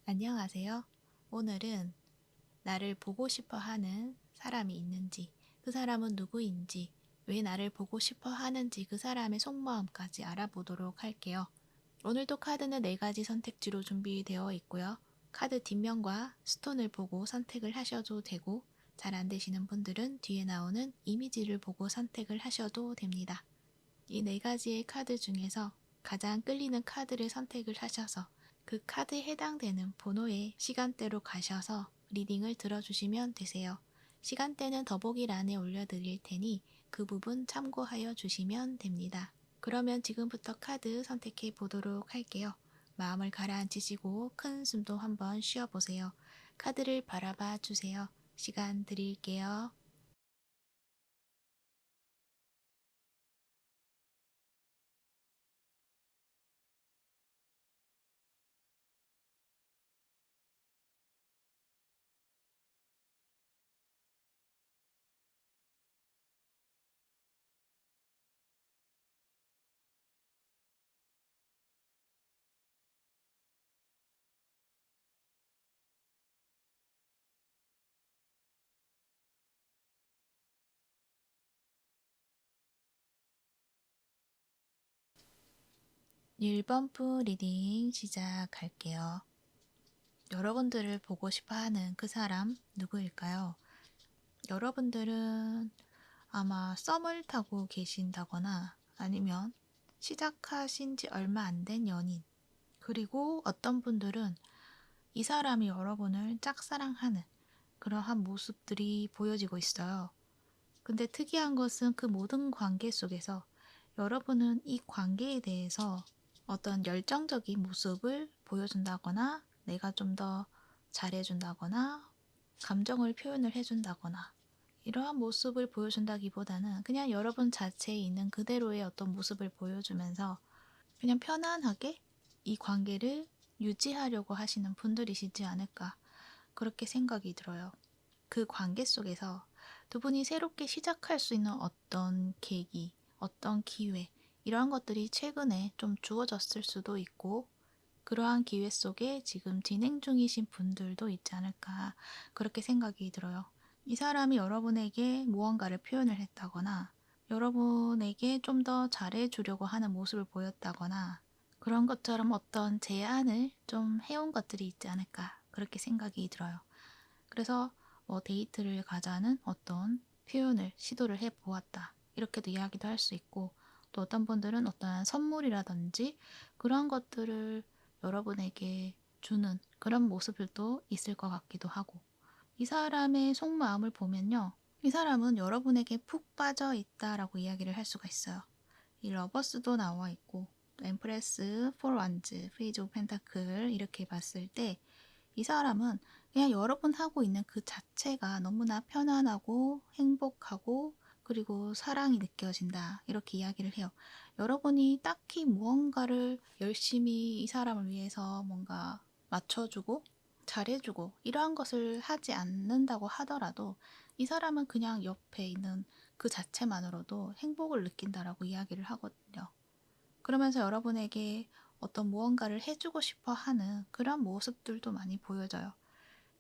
안녕하세요. 오늘은 나를 보고 싶어 하는 사람이 있는지, 그 사람은 누구인지, 왜 나를 보고 싶어 하는지 그 사람의 속마음까지 알아보도록 할게요. 오늘도 카드는 4가지 선택지로 준비되어 있고요. 카드 뒷면과 스톤을 보고 선택을 하셔도 되고, 잘 안 되시는 분들은 뒤에 나오는 이미지를 보고 선택을 하셔도 됩니다. 이 4가지의 카드 중에서 가장 끌리는 카드를 선택을 하셔서 그 카드에 해당되는 번호의 시간대로 가셔서 리딩을 들어주시면 되세요. 시간대는 더보기란에 올려드릴 테니 그 부분 참고하여 주시면 됩니다. 그러면 지금부터 카드 선택해 보도록 할게요. 마음을 가라앉히시고 큰 숨도 한번 쉬어보세요. 카드를 바라봐 주세요. 시간 드릴게요. 1번 분 리딩 시작할게요. 여러분들을 보고 싶어 하는 그 사람 누구일까요? 여러분들은 아마 썸을 타고 계신다거나 아니면 시작하신 지 얼마 안 된 연인, 그리고 어떤 분들은 이 사람이 여러분을 짝사랑하는 그러한 모습들이 보여지고 있어요. 근데 특이한 것은 그 모든 관계 속에서 여러분은 이 관계에 대해서 어떤 열정적인 모습을 보여준다거나 내가 좀 더 잘해준다거나 감정을 표현을 해준다거나 이러한 모습을 보여준다기보다는 그냥 여러분 자체에 있는 그대로의 어떤 모습을 보여주면서 그냥 편안하게 이 관계를 유지하려고 하시는 분들이시지 않을까 그렇게 생각이 들어요. 그 관계 속에서 두 분이 새롭게 시작할 수 있는 어떤 계기, 어떤 기회, 이러한 것들이 최근에 좀 주어졌을 수도 있고, 그러한 기회 속에 지금 진행 중이신 분들도 있지 않을까, 그렇게 생각이 들어요. 이 사람이 여러분에게 무언가를 표현을 했다거나, 여러분에게 좀 더 잘해주려고 하는 모습을 보였다거나, 그런 것처럼 어떤 제안을 좀 해온 것들이 있지 않을까, 그렇게 생각이 들어요. 그래서 데이트를 가자는 어떤 표현을 시도를 해 보았다. 이렇게도 이야기도 할 수 있고, 또 어떤 분들은 어떠한 선물이라든지 그런 것들을 여러분에게 주는 그런 모습들도 있을 것 같기도 하고, 이 사람의 속마음을 보면요. 이 사람은 여러분에게 푹 빠져 있다라고 이야기를 할 수가 있어요. 이 러버스도 나와 있고, 엠프레스, 폴 완즈, 페이지 오브 펜타클 이렇게 봤을 때 이 사람은 그냥 여러분 하고 있는 그 자체가 너무나 편안하고 행복하고 그리고 사랑이 느껴진다. 이렇게 이야기를 해요. 여러분이 딱히 무언가를 열심히 이 사람을 위해서 뭔가 맞춰주고 잘해주고 이러한 것을 하지 않는다고 하더라도 이 사람은 그냥 옆에 있는 그 자체만으로도 행복을 느낀다라고 이야기를 하거든요. 그러면서 여러분에게 어떤 무언가를 해주고 싶어 하는 그런 모습들도 많이 보여져요.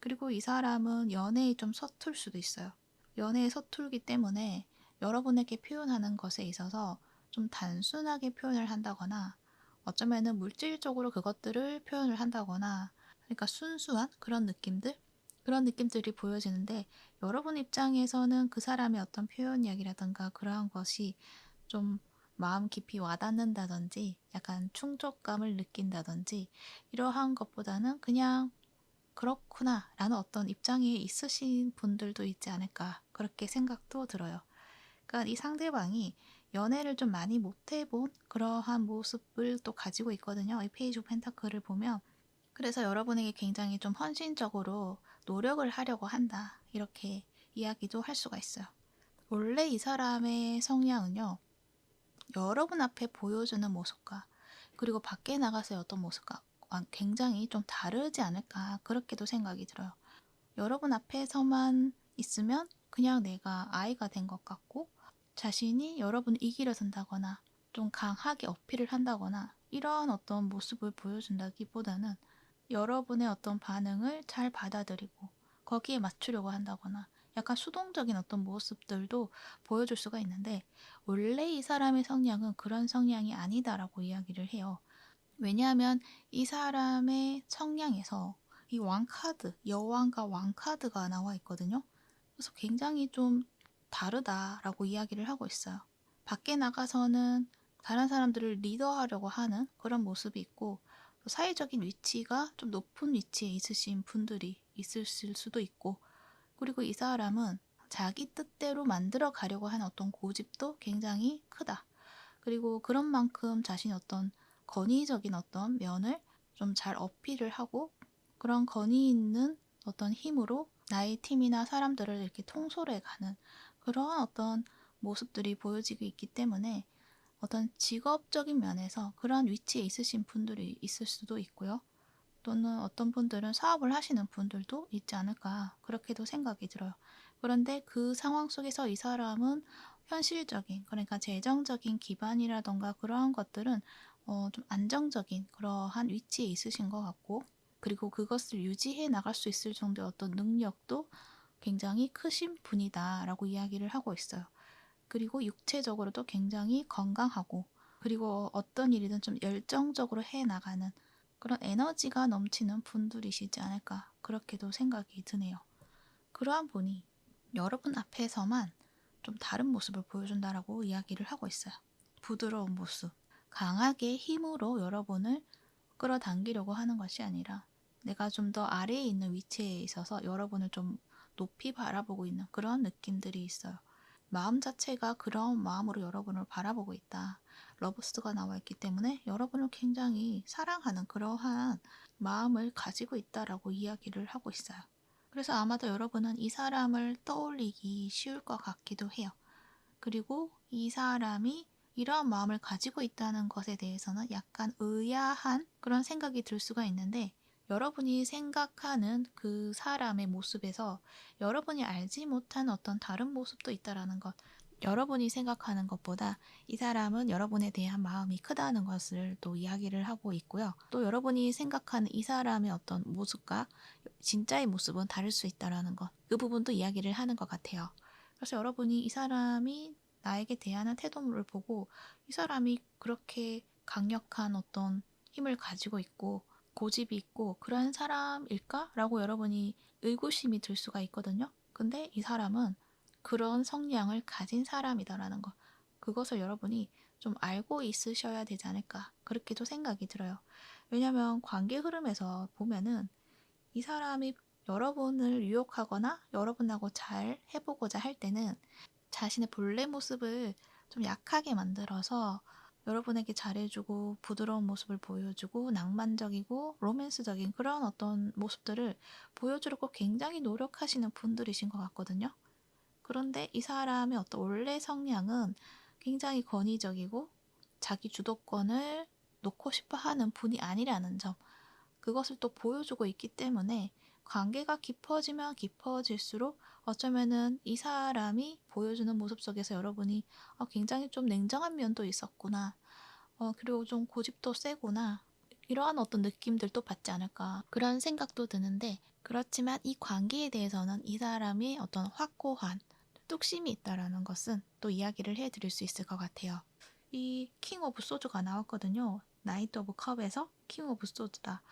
그리고 이 사람은 연애에 좀 서툴 수도 있어요. 연애에 서툴기 때문에 여러분에게 표현하는 것에 있어서 좀 단순하게 표현을 한다거나 어쩌면은 물질적으로 그것들을 표현을 한다거나 그러니까 순수한 그런 느낌들이 보여지는데 여러분 입장에서는 그 사람의 어떤 표현 이야기라든가 그러한 것이 좀 마음 깊이 와닿는다든지 약간 충족감을 느낀다든지 이러한 것보다는 그냥 그렇구나 라는 어떤 입장에 있으신 분들도 있지 않을까 그렇게 생각도 들어요. 그러니까 이 상대방이 연애를 좀 많이 못 해본 그러한 모습을 또 가지고 있거든요. 이 페이지 오브 펜타클을 보면 그래서 여러분에게 굉장히 좀 헌신적으로 노력을 하려고 한다 이렇게 이야기도 할 수가 있어요. 원래 이 사람의 성향은요. 여러분 앞에 보여주는 모습과 그리고 밖에 나가서의 어떤 모습과 굉장히 좀 다르지 않을까 그렇게도 생각이 들어요. 여러분 앞에서만 있으면 그냥 내가 아이가 된 것 같고 자신이 여러분을 이기려 든다거나 좀 강하게 어필을 한다거나 이러한 어떤 모습을 보여준다기보다는 여러분의 어떤 반응을 잘 받아들이고 거기에 맞추려고 한다거나 약간 수동적인 어떤 모습들도 보여줄 수가 있는데, 원래 이 사람의 성향은 그런 성향이 아니다라고 이야기를 해요. 왜냐하면 이 사람의 성향에서 이 왕카드, 여왕과 왕카드가 나와 있거든요. 그래서 굉장히 좀 다르다라고 이야기를 하고 있어요. 밖에 나가서는 다른 사람들을 리더하려고 하는 그런 모습이 있고, 또 사회적인 위치가 좀 높은 위치에 있으신 분들이 있으실 수도 있고, 그리고 이 사람은 자기 뜻대로 만들어 가려고 하는 어떤 고집도 굉장히 크다. 그리고 그런 만큼 자신의 어떤 권위적인 어떤 면을 좀 잘 어필을 하고, 그런 권위 있는 어떤 힘으로 나의 팀이나 사람들을 이렇게 통솔해 가는 그런 어떤 모습들이 보여지고 있기 때문에, 어떤 직업적인 면에서 그러한 위치에 있으신 분들이 있을 수도 있고요. 또는 어떤 분들은 사업을 하시는 분들도 있지 않을까, 그렇게도 생각이 들어요. 그런데 그 상황 속에서 이 사람은 현실적인, 그러니까 재정적인 기반이라던가 그러한 것들은 좀 안정적인 그러한 위치에 있으신 것 같고, 그리고 그것을 유지해 나갈 수 있을 정도의 어떤 능력도 굉장히 크신 분이다라고 이야기를 하고 있어요. 그리고 육체적으로도 굉장히 건강하고, 그리고 어떤 일이든 좀 열정적으로 해 나가는 그런 에너지가 넘치는 분들이시지 않을까, 그렇게도 생각이 드네요. 그러한 분이 여러분 앞에서만 좀 다른 모습을 보여준다라고 이야기를 하고 있어요. 부드러운 모습, 강하게 힘으로 여러분을 끌어당기려고 하는 것이 아니라, 내가 좀 더 아래에 있는 위치에 있어서 여러분을 좀 높이 바라보고 있는 그런 느낌들이 있어요. 마음 자체가 그런 마음으로 여러분을 바라보고 있다. 러브스가 나와 있기 때문에 여러분을 굉장히 사랑하는 그러한 마음을 가지고 있다라고 이야기를 하고 있어요. 그래서 아마도 여러분은 이 사람을 떠올리기 쉬울 것 같기도 해요. 그리고 이 사람이 이러한 마음을 가지고 있다는 것에 대해서는 약간 의아한 그런 생각이 들 수가 있는데, 여러분이 생각하는 그 사람의 모습에서 여러분이 알지 못한 어떤 다른 모습도 있다라는 것, 여러분이 생각하는 것보다 이 사람은 여러분에 대한 마음이 크다는 것을 또 이야기를 하고 있고요. 또 여러분이 생각하는 이 사람의 어떤 모습과 진짜의 모습은 다를 수 있다라는 것, 그 부분도 이야기를 하는 것 같아요. 그래서 여러분이 이 사람이 나에게 대하는 태도를 보고, 이 사람이 그렇게 강력한 어떤 힘을 가지고 있고 고집이 있고 그런 사람일까? 라고 여러분이 의구심이 들 수가 있거든요. 근데 이 사람은 그런 성향을 가진 사람이다라는 것, 그것을 여러분이 좀 알고 있으셔야 되지 않을까, 그렇게도 생각이 들어요. 왜냐하면 관계 흐름에서 보면은 이 사람이 여러분을 유혹하거나 여러분하고 잘 해보고자 할 때는 자신의 본래 모습을 좀 약하게 만들어서 여러분에게 잘해주고 부드러운 모습을 보여주고 낭만적이고 로맨스적인 그런 어떤 모습들을 보여주려고 굉장히 노력하시는 분들이신 것 같거든요. 그런데 이 사람의 어떤 원래 성향은 굉장히 권위적이고 자기 주도권을 놓고 싶어 하는 분이 아니라는 점, 그것을 또 보여주고 있기 때문에 관계가 깊어지면 깊어질수록 어쩌면은 이 사람이 보여주는 모습 속에서 여러분이 굉장히 좀 냉정한 면도 있었구나, 그리고 좀 고집도 세구나, 이러한 어떤 느낌들도 받지 않을까, 그런 생각도 드는데, 그렇지만 이 관계에 대해서는 이 사람이 어떤 확고한 뚝심이 있다라는 것은 또 이야기를 해드릴 수 있을 것 같아요. 이 킹 오브 소드가 나왔거든요. 나이트 오브 컵에서 킹 오브 소드다.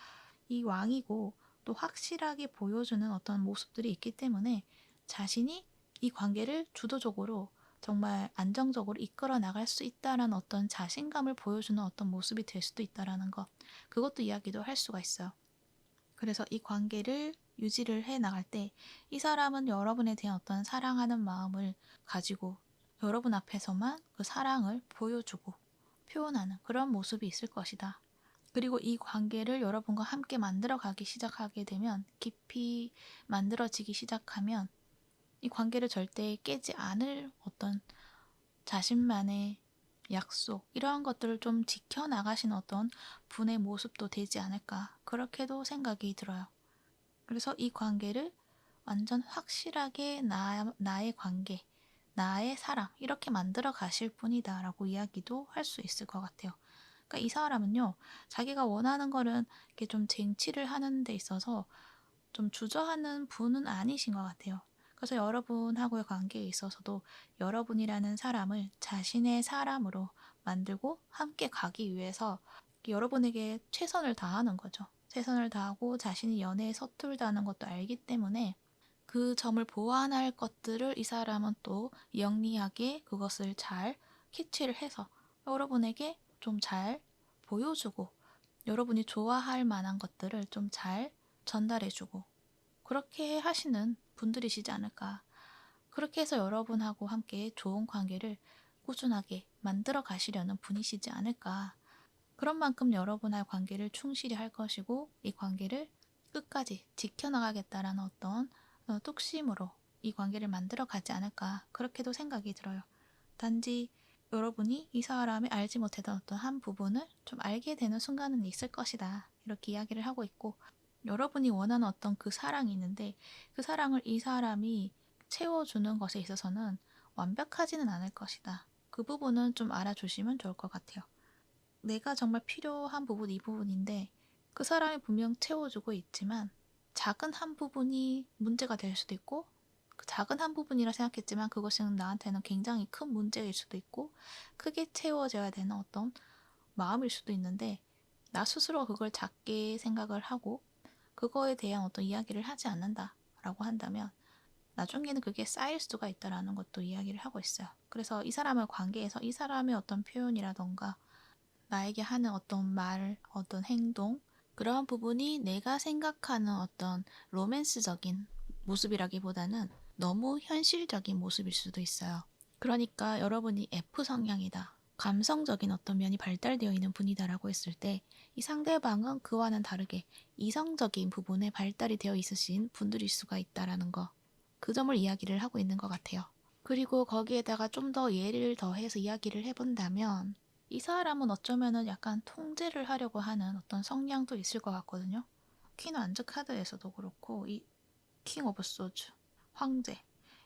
이 왕이고 또 확실하게 보여주는 어떤 모습들이 있기 때문에 자신이 이 관계를 주도적으로 정말 안정적으로 이끌어 나갈 수 있다라는 어떤 자신감을 보여주는 어떤 모습이 될 수도 있다라는 것, 그것도 이야기도 할 수가 있어요. 그래서 이 관계를 유지를 해 나갈 때 이 사람은 여러분에 대한 어떤 사랑하는 마음을 가지고 여러분 앞에서만 그 사랑을 보여주고 표현하는 그런 모습이 있을 것이다. 그리고 이 관계를 여러분과 함께 만들어가기 시작하게 되면, 깊이 만들어지기 시작하면 이 관계를 절대 깨지 않을 어떤 자신만의 약속, 이러한 것들을 좀 지켜나가시는 어떤 분의 모습도 되지 않을까, 그렇게도 생각이 들어요. 그래서 이 관계를 완전 확실하게 나의 관계, 나의 사랑, 이렇게 만들어 가실 분이다 라고 이야기도 할 수 있을 것 같아요. 그러니까 이 사람은요, 자기가 원하는 거는 이렇게 좀 쟁취를 하는 데 있어서 좀 주저하는 분은 아니신 것 같아요. 그래서 여러분하고의 관계에 있어서도 여러분이라는 사람을 자신의 사람으로 만들고 함께 가기 위해서 여러분에게 최선을 다하는 거죠. 최선을 다하고 자신이 연애에 서툴다는 것도 알기 때문에 그 점을 보완할 것들을 이 사람은 또 영리하게 그것을 잘 캐치를 해서 여러분에게 좀 잘 보여주고 여러분이 좋아할 만한 것들을 좀 잘 전달해주고 그렇게 하시는 분들이시지 않을까. 그렇게 해서 여러분하고 함께 좋은 관계를 꾸준하게 만들어 가시려는 분이시지 않을까. 그런 만큼 여러분의 관계를 충실히 할 것이고 이 관계를 끝까지 지켜나가겠다라는 어떤 뚝심으로 이 관계를 만들어 가지 않을까 그렇게도 생각이 들어요. 단지 여러분이 이 사람이 알지 못했던 어떤 한 부분을 좀 알게 되는 순간은 있을 것이다. 이렇게 이야기를 하고 있고 여러분이 원하는 어떤 그 사랑이 있는데 그 사랑을 이 사람이 채워주는 것에 있어서는 완벽하지는 않을 것이다. 그 부분은 좀 알아주시면 좋을 것 같아요. 내가 정말 필요한 부분 이 부분인데 그 사람이 분명 채워주고 있지만 작은 한 부분이 문제가 될 수도 있고 그 작은 한 부분이라 생각했지만 그것은 나한테는 굉장히 큰 문제일 수도 있고 크게 채워져야 되는 어떤 마음일 수도 있는데 나 스스로 그걸 작게 생각을 하고 그거에 대한 어떤 이야기를 하지 않는다라고 한다면 나중에는 그게 쌓일 수가 있다라는 것도 이야기를 하고 있어요. 그래서 이 사람의 관계에서 이 사람의 어떤 표현이라던가 나에게 하는 어떤 말, 어떤 행동, 그러한 부분이 내가 생각하는 어떤 로맨스적인 모습이라기보다는 너무 현실적인 모습일 수도 있어요. 그러니까 여러분이 F 성향이다. 감성적인 어떤 면이 발달되어 있는 분이다라고 했을 때 이 상대방은 그와는 다르게 이성적인 부분에 발달이 되어 있으신 분들일 수가 있다라는 거. 그 점을 이야기를 하고 있는 것 같아요. 그리고 거기에다가 좀 더 예를 더해서 이야기를 해본다면 이 사람은 어쩌면은 약간 통제를 하려고 하는 어떤 성향도 있을 것 같거든요. 퀸 완즈 카드에서도 그렇고 이 킹 오브 소주, 황제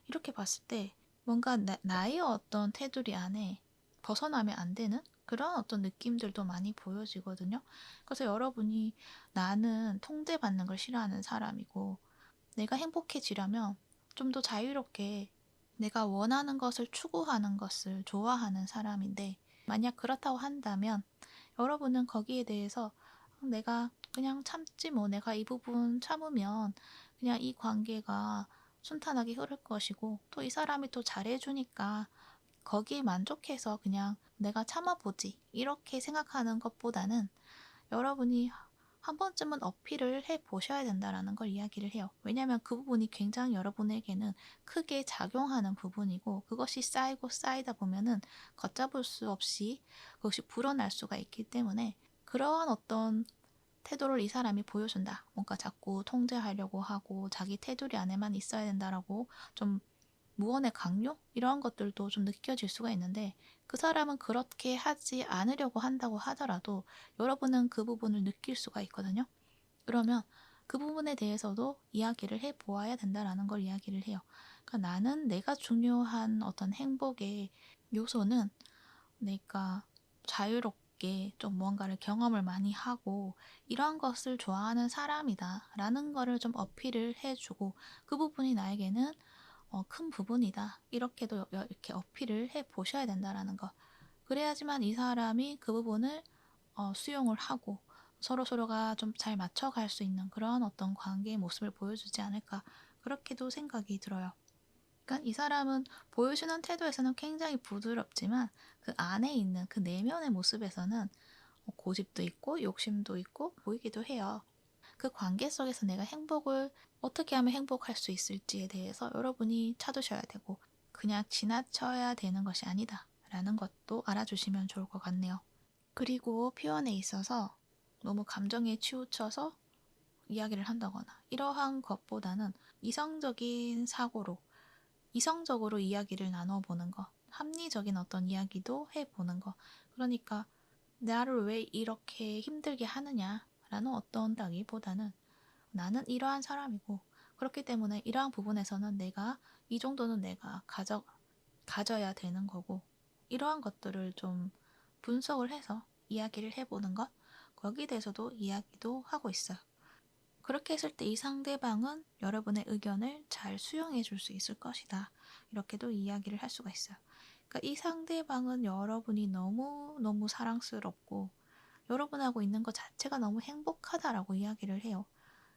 이렇게 봤을 때 뭔가 나의 어떤 테두리 안에 벗어나면 안 되는 그런 어떤 느낌들도 많이 보여지거든요. 그래서 여러분이 나는 통제받는 걸 싫어하는 사람이고 내가 행복해지려면 좀 더 자유롭게 내가 원하는 것을 추구하는 것을 좋아하는 사람인데 만약 그렇다고 한다면 여러분은 거기에 대해서 내가 그냥 참지 뭐 내가 이 부분 참으면 그냥 이 관계가 순탄하게 흐를 것이고 또 이 사람이 또 잘해주니까 거기에 만족해서 그냥 내가 참아보지 이렇게 생각하는 것보다는 여러분이 한 번쯤은 어필을 해 보셔야 된다라는 걸 이야기를 해요. 왜냐하면 그 부분이 굉장히 여러분에게는 크게 작용하는 부분이고 그것이 쌓이고 쌓이다 보면은 걷잡을 수 없이 그것이 불어날 수가 있기 때문에 그러한 어떤 태도를 이 사람이 보여준다. 뭔가 자꾸 통제하려고 하고 자기 테두리 안에만 있어야 된다라고 좀 무언의 강요? 이러한 것들도 좀 느껴질 수가 있는데 그 사람은 그렇게 하지 않으려고 한다고 하더라도 여러분은 그 부분을 느낄 수가 있거든요. 그러면 그 부분에 대해서도 이야기를 해 보아야 된다라는 걸 이야기를 해요. 그러니까 나는 내가 중요한 어떤 행복의 요소는 내가 자유롭게 좀 무언가를 경험을 많이 하고 이러한 것을 좋아하는 사람이다 라는 거를 좀 어필을 해주고 그 부분이 나에게는 큰 부분이다. 이렇게도 이렇게 어필을 해 보셔야 된다라는 거. 그래야지만 이 사람이 그 부분을 수용을 하고 서로서로가 좀 잘 맞춰갈 수 있는 그런 어떤 관계의 모습을 보여주지 않을까. 그렇게도 생각이 들어요. 그러니까 이 사람은 보여주는 태도에서는 굉장히 부드럽지만 그 안에 있는 그 내면의 모습에서는 고집도 있고 욕심도 있고 보이기도 해요. 그 관계 속에서 내가 행복을 어떻게 하면 행복할 수 있을지에 대해서 여러분이 찾으셔야 되고 그냥 지나쳐야 되는 것이 아니다 라는 것도 알아주시면 좋을 것 같네요. 그리고 표현에 있어서 너무 감정에 치우쳐서 이야기를 한다거나 이러한 것보다는 이성적인 사고로 이성적으로 이야기를 나눠보는 것, 합리적인 어떤 이야기도 해보는 것. 그러니까 나를 왜 이렇게 힘들게 하느냐라는 어떤 따기보다는 나는 이러한 사람이고 그렇기 때문에 이러한 부분에서는 내가 이 정도는 내가 가져야 되는 거고 이러한 것들을 좀 분석을 해서 이야기를 해보는 것, 거기에 대해서도 이야기도 하고 있어요. 그렇게 했을 때 이 상대방은 여러분의 의견을 잘 수용해 줄 수 있을 것이다. 이렇게도 이야기를 할 수가 있어요. 그러니까 이 상대방은 여러분이 너무너무 사랑스럽고 여러분하고 있는 것 자체가 너무 행복하다라고 이야기를 해요.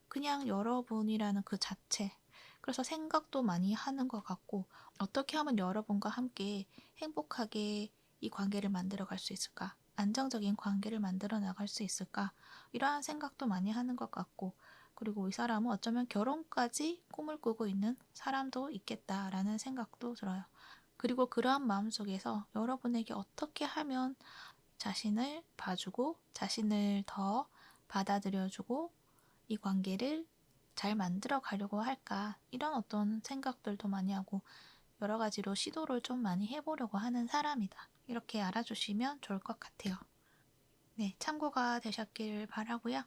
그냥 여러분이라는 그 자체. 그래서 생각도 많이 하는 것 같고, 어떻게 하면 여러분과 함께 행복하게 이 관계를 만들어 갈 수 있을까? 안정적인 관계를 만들어 나갈 수 있을까? 이러한 생각도 많이 하는 것 같고, 그리고 이 사람은 어쩌면 결혼까지 꿈을 꾸고 있는 사람도 있겠다라는 생각도 들어요. 그리고 그러한 마음속에서 여러분에게 어떻게 하면 자신을 봐주고, 자신을 더 받아들여주고, 이 관계를 잘 만들어 가려고 할까? 이런 어떤 생각들도 많이 하고 여러 가지로 시도를 좀 많이 해보려고 하는 사람이다. 이렇게 알아주시면 좋을 것 같아요. 네, 참고가 되셨길 바라고요.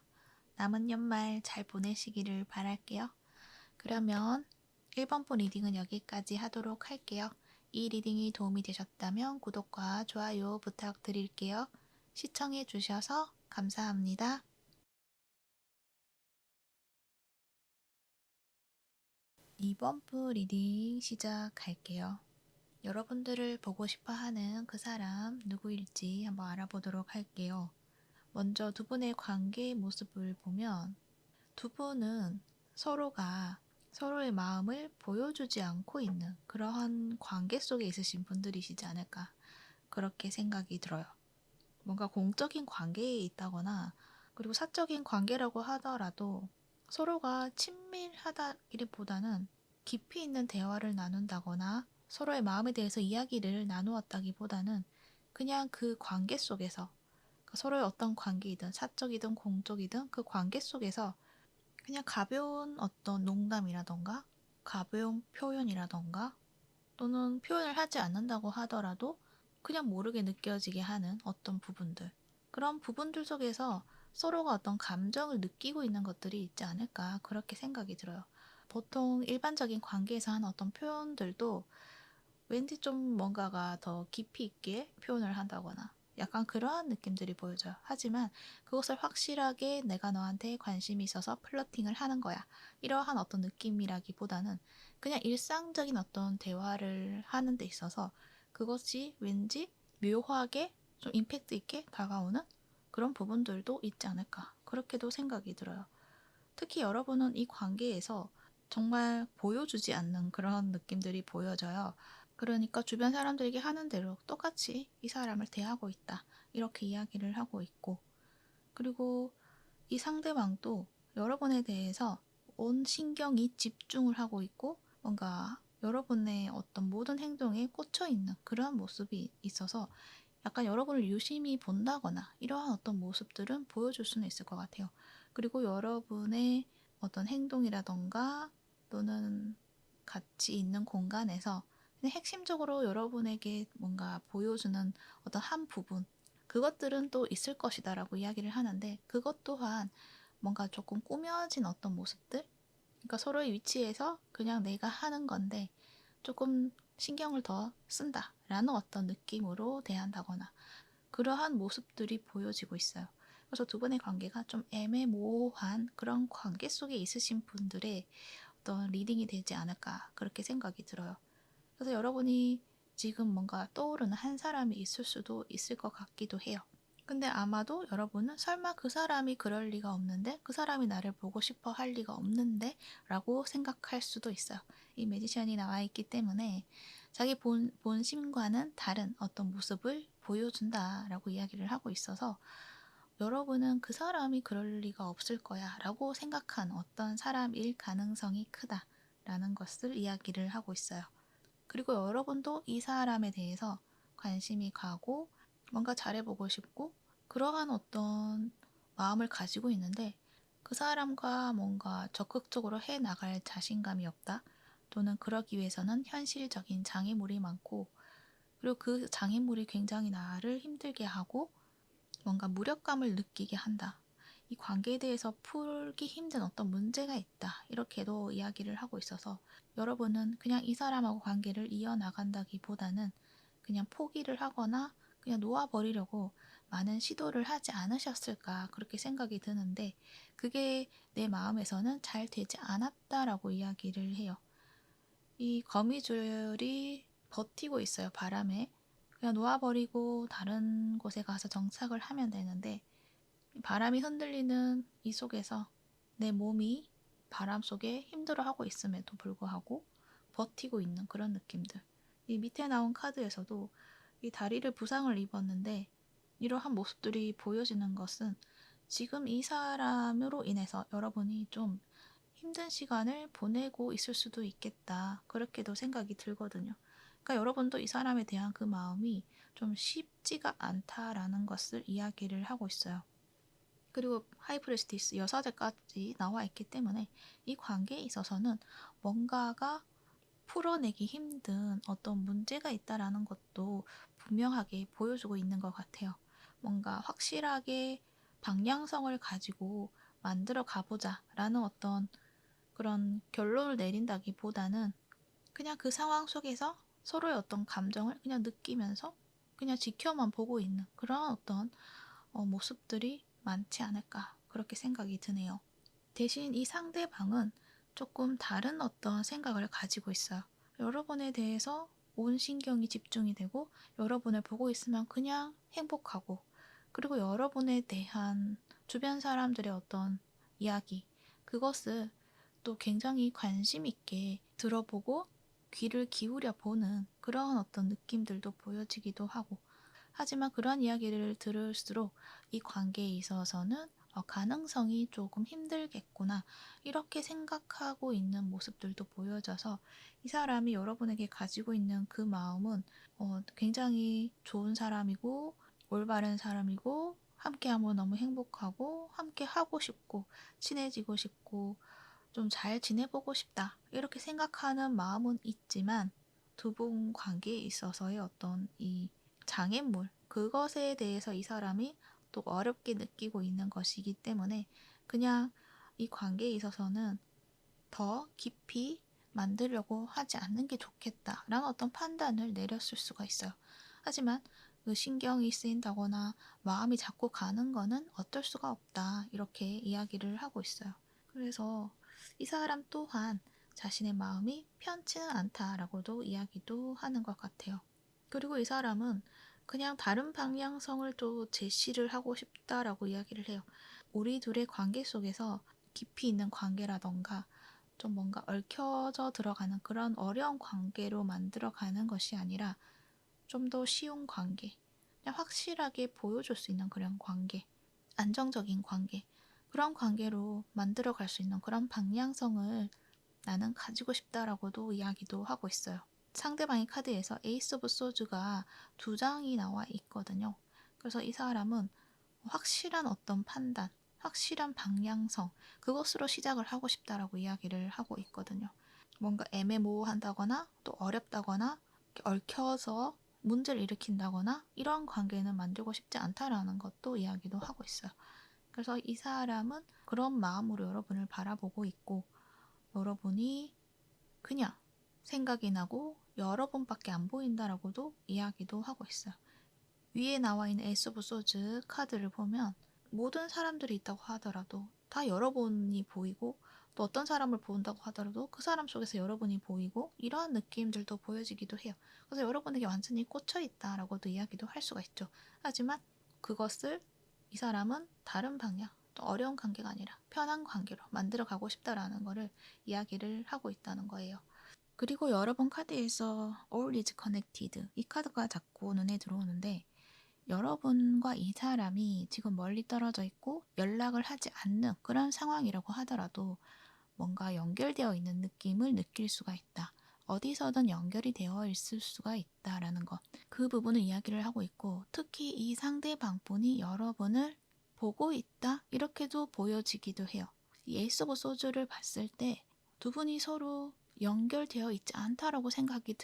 남은 연말 잘 보내시기를 바랄게요. 그러면 1번부 리딩은 여기까지 하도록 할게요. 이 리딩이 도움이 되셨다면 구독과 좋아요 부탁드릴게요. 시청해 주셔서 감사합니다. 2번부 리딩 시작할게요. 여러분들을 보고 싶어 하는 그 사람 누구일지 한번 알아보도록 할게요. 먼저 두 분의 관계의 모습을 보면 두 분은 서로가 서로의 마음을 보여주지 않고 있는 그러한 관계 속에 있으신 분들이시지 않을까 그렇게 생각이 들어요. 뭔가 공적인 관계에 있다거나 그리고 사적인 관계라고 하더라도 서로가 친밀하다기보다는 깊이 있는 대화를 나눈다거나 서로의 마음에 대해서 이야기를 나누었다기보다는 그냥 그 관계 속에서 서로의 어떤 관계이든 사적이든 공적이든 그 관계 속에서 그냥 가벼운 어떤 농담이라던가 가벼운 표현이라던가 또는 표현을 하지 않는다고 하더라도 그냥 모르게 느껴지게 하는 어떤 부분들 그런 부분들 속에서 서로가 어떤 감정을 느끼고 있는 것들이 있지 않을까 그렇게 생각이 들어요. 보통 일반적인 관계에서 하는 어떤 표현들도 왠지 좀 뭔가가 더 깊이 있게 표현을 한다거나 약간 그러한 느낌들이 보여져요. 하지만 그것을 확실하게 내가 너한테 관심이 있어서 플러팅을 하는 거야. 이러한 어떤 느낌이라기보다는 그냥 일상적인 어떤 대화를 하는 데 있어서 그것이 왠지 묘하게 좀 임팩트 있게 다가오는 그런 부분들도 있지 않을까. 그렇게도 생각이 들어요. 특히 여러분은 이 관계에서 정말 보여주지 않는 그런 느낌들이 보여져요. 그러니까 주변 사람들에게 하는 대로 똑같이 이 사람을 대하고 있다. 이렇게 이야기를 하고 있고, 그리고 이 상대방도 여러분에 대해서 온 신경이 집중을 하고 있고, 뭔가 여러분의 어떤 모든 행동에 꽂혀 있는 그러한 모습이 있어서 약간 여러분을 유심히 본다거나 이러한 어떤 모습들은 보여줄 수는 있을 것 같아요. 그리고 여러분의 어떤 행동이라던가 또는 같이 있는 공간에서 핵심적으로 여러분에게 뭔가 보여주는 어떤 한 부분 그것들은 또 있을 것이다 라고 이야기를 하는데 그것 또한 뭔가 조금 꾸며진 어떤 모습들 그러니까 서로의 위치에서 그냥 내가 하는 건데 조금 신경을 더 쓴다라는 어떤 느낌으로 대한다거나 그러한 모습들이 보여지고 있어요. 그래서 두 분의 관계가 좀 애매모호한 그런 관계 속에 있으신 분들의 어떤 리딩이 되지 않을까 그렇게 생각이 들어요. 그래서 여러분이 지금 뭔가 떠오르는 한 사람이 있을 수도 있을 것 같기도 해요. 근데 아마도 여러분은 설마 그 사람이 그럴 리가 없는데 그 사람이 나를 보고 싶어 할 리가 없는데 라고 생각할 수도 있어요. 이 매지션이 나와 있기 때문에 자기 본심과는 다른 어떤 모습을 보여준다 라고 이야기를 하고 있어서 여러분은 그 사람이 그럴 리가 없을 거야 라고 생각한 어떤 사람일 가능성이 크다 라는 것을 이야기를 하고 있어요. 그리고 여러분도 이 사람에 대해서 관심이 가고 뭔가 잘해보고 싶고 그러한 어떤 마음을 가지고 있는데 그 사람과 뭔가 적극적으로 해 나갈 자신감이 없다. 또는 그러기 위해서는 현실적인 장애물이 많고 그리고 그 장애물이 굉장히 나를 힘들게 하고 뭔가 무력감을 느끼게 한다. 이 관계에 대해서 풀기 힘든 어떤 문제가 있다. 이렇게도 이야기를 하고 있어서 여러분은 그냥 이 사람하고 관계를 이어나간다기보다는 그냥 포기를 하거나 그냥 놓아버리려고 많은 시도를 하지 않으셨을까 그렇게 생각이 드는데 그게 내 마음에서는 잘 되지 않았다라고 이야기를 해요. 이 거미줄이 버티고 있어요, 바람에. 그냥 놓아버리고 다른 곳에 가서 정착을 하면 되는데 바람이 흔들리는 이 속에서 내 몸이 바람 속에 힘들어하고 있음에도 불구하고 버티고 있는 그런 느낌들. 이 밑에 나온 카드에서도 이 다리를 부상을 입었는데 이러한 모습들이 보여지는 것은 지금 이 사람으로 인해서 여러분이 좀 힘든 시간을 보내고 있을 수도 있겠다. 그렇게도 생각이 들거든요. 그러니까 여러분도 이 사람에 대한 그 마음이 좀 쉽지가 않다라는 것을 이야기를 하고 있어요. 그리고 하이프레스티스 여사제까지 나와 있기 때문에 이 관계에 있어서는 뭔가가 풀어내기 힘든 어떤 문제가 있다라는 것도 분명하게 보여주고 있는 것 같아요. 뭔가 확실하게 방향성을 가지고 만들어 가보자 라는 어떤 그런 결론을 내린다기보다는 그냥 그 상황 속에서 서로의 어떤 감정을 그냥 느끼면서 그냥 지켜만 보고 있는 그런 어떤 모습들이 많지 않을까 그렇게 생각이 드네요. 대신 이 상대방은 조금 다른 어떤 생각을 가지고 있어요. 여러분에 대해서 온 신경이 집중이 되고 여러분을 보고 있으면 그냥 행복하고 그리고 여러분에 대한 주변 사람들의 어떤 이야기 그것을 또 굉장히 관심 있게 들어보고 귀를 기울여 보는 그런 어떤 느낌들도 보여지기도 하고 하지만 그런 이야기를 들을수록 이 관계에 있어서는 가능성이 조금 힘들겠구나 이렇게 생각하고 있는 모습들도 보여져서 이 사람이 여러분에게 가지고 있는 그 마음은 굉장히 좋은 사람이고 올바른 사람이고 함께하면 너무 행복하고 함께 하고 싶고 친해지고 싶고 좀 잘 지내보고 싶다 이렇게 생각하는 마음은 있지만 두 분 관계에 있어서의 어떤 이 장애물 그것에 대해서 이 사람이 또 어렵게 느끼고 있는 것이기 때문에 그냥 이 관계에 있어서는 더 깊이 만들려고 하지 않는 게 좋겠다라는 어떤 판단을 내렸을 수가 있어요. 하지만 그 신경이 쓰인다거나 마음이 자꾸 가는 거는 어쩔 수가 없다 이렇게 이야기를 하고 있어요. 그래서 이 사람 또한 자신의 마음이 편치는 않다라고도 이야기도 하는 것 같아요. 그리고 이 사람은 그냥 다른 방향성을 또 제시를 하고 싶다라고 이야기를 해요. 우리 둘의 관계 속에서 깊이 있는 관계라던가 좀 뭔가 얽혀져 들어가는 그런 어려운 관계로 만들어가는 것이 아니라 좀 더 쉬운 관계, 그냥 확실하게 보여줄 수 있는 그런 관계, 안정적인 관계, 그런 관계로 만들어갈 수 있는 그런 방향성을 나는 가지고 싶다라고도 이야기도 하고 있어요. 상대방의 카드에서 에이스 오브 소즈가 두 장이 나와 있거든요. 그래서 이 사람은 확실한 어떤 판단, 확실한 방향성, 그것으로 시작을 하고 싶다라고 이야기를 하고 있거든요. 뭔가 애매모호한다거나 또 어렵다거나 얽혀서 문제를 일으킨다거나 이런 관계는 만들고 싶지 않다라는 것도 이야기도 하고 있어요. 그래서 이 사람은 그런 마음으로 여러분을 바라보고 있고 여러분이 그냥 생각이 나고 여러 번밖에 안 보인다라고도 이야기도 하고 있어요. 위에 나와 있는 에이스 오브 소즈 카드를 보면 모든 사람들이 있다고 하더라도 다 여러분이 보이고 또 어떤 사람을 본다고 하더라도 그 사람 속에서 여러분이 보이고 이러한 느낌들도 보여지기도 해요. 그래서 여러분에게 완전히 꽂혀 있다라고도 이야기도 할 수가 있죠. 하지만 그것을 이 사람은 다른 방향, 또 어려운 관계가 아니라 편한 관계로 만들어 가고 싶다라는 거를 이야기를 하고 있다는 거예요. 그리고 여러 번 카드에서 All is connected 이 카드가 자꾸 눈에 들어오는데 여러분과 이 사람이 지금 멀리 떨어져 있고 연락을 하지 않는 그런 상황이라고 하더라도 뭔가 연결되어 있는 느낌을 느낄 수가 있다. 어디서든 연결이 되어 있을 수가 있다라는 것. 그 부분을 이야기를 하고 있고 특히 이 상대방분이 여러분을 보고 있다 이렇게도 보여지기도 해요. 이 에이스 오브 소주를 봤을 때 두 분이 서로 연결되어 있지 않다라고 생각이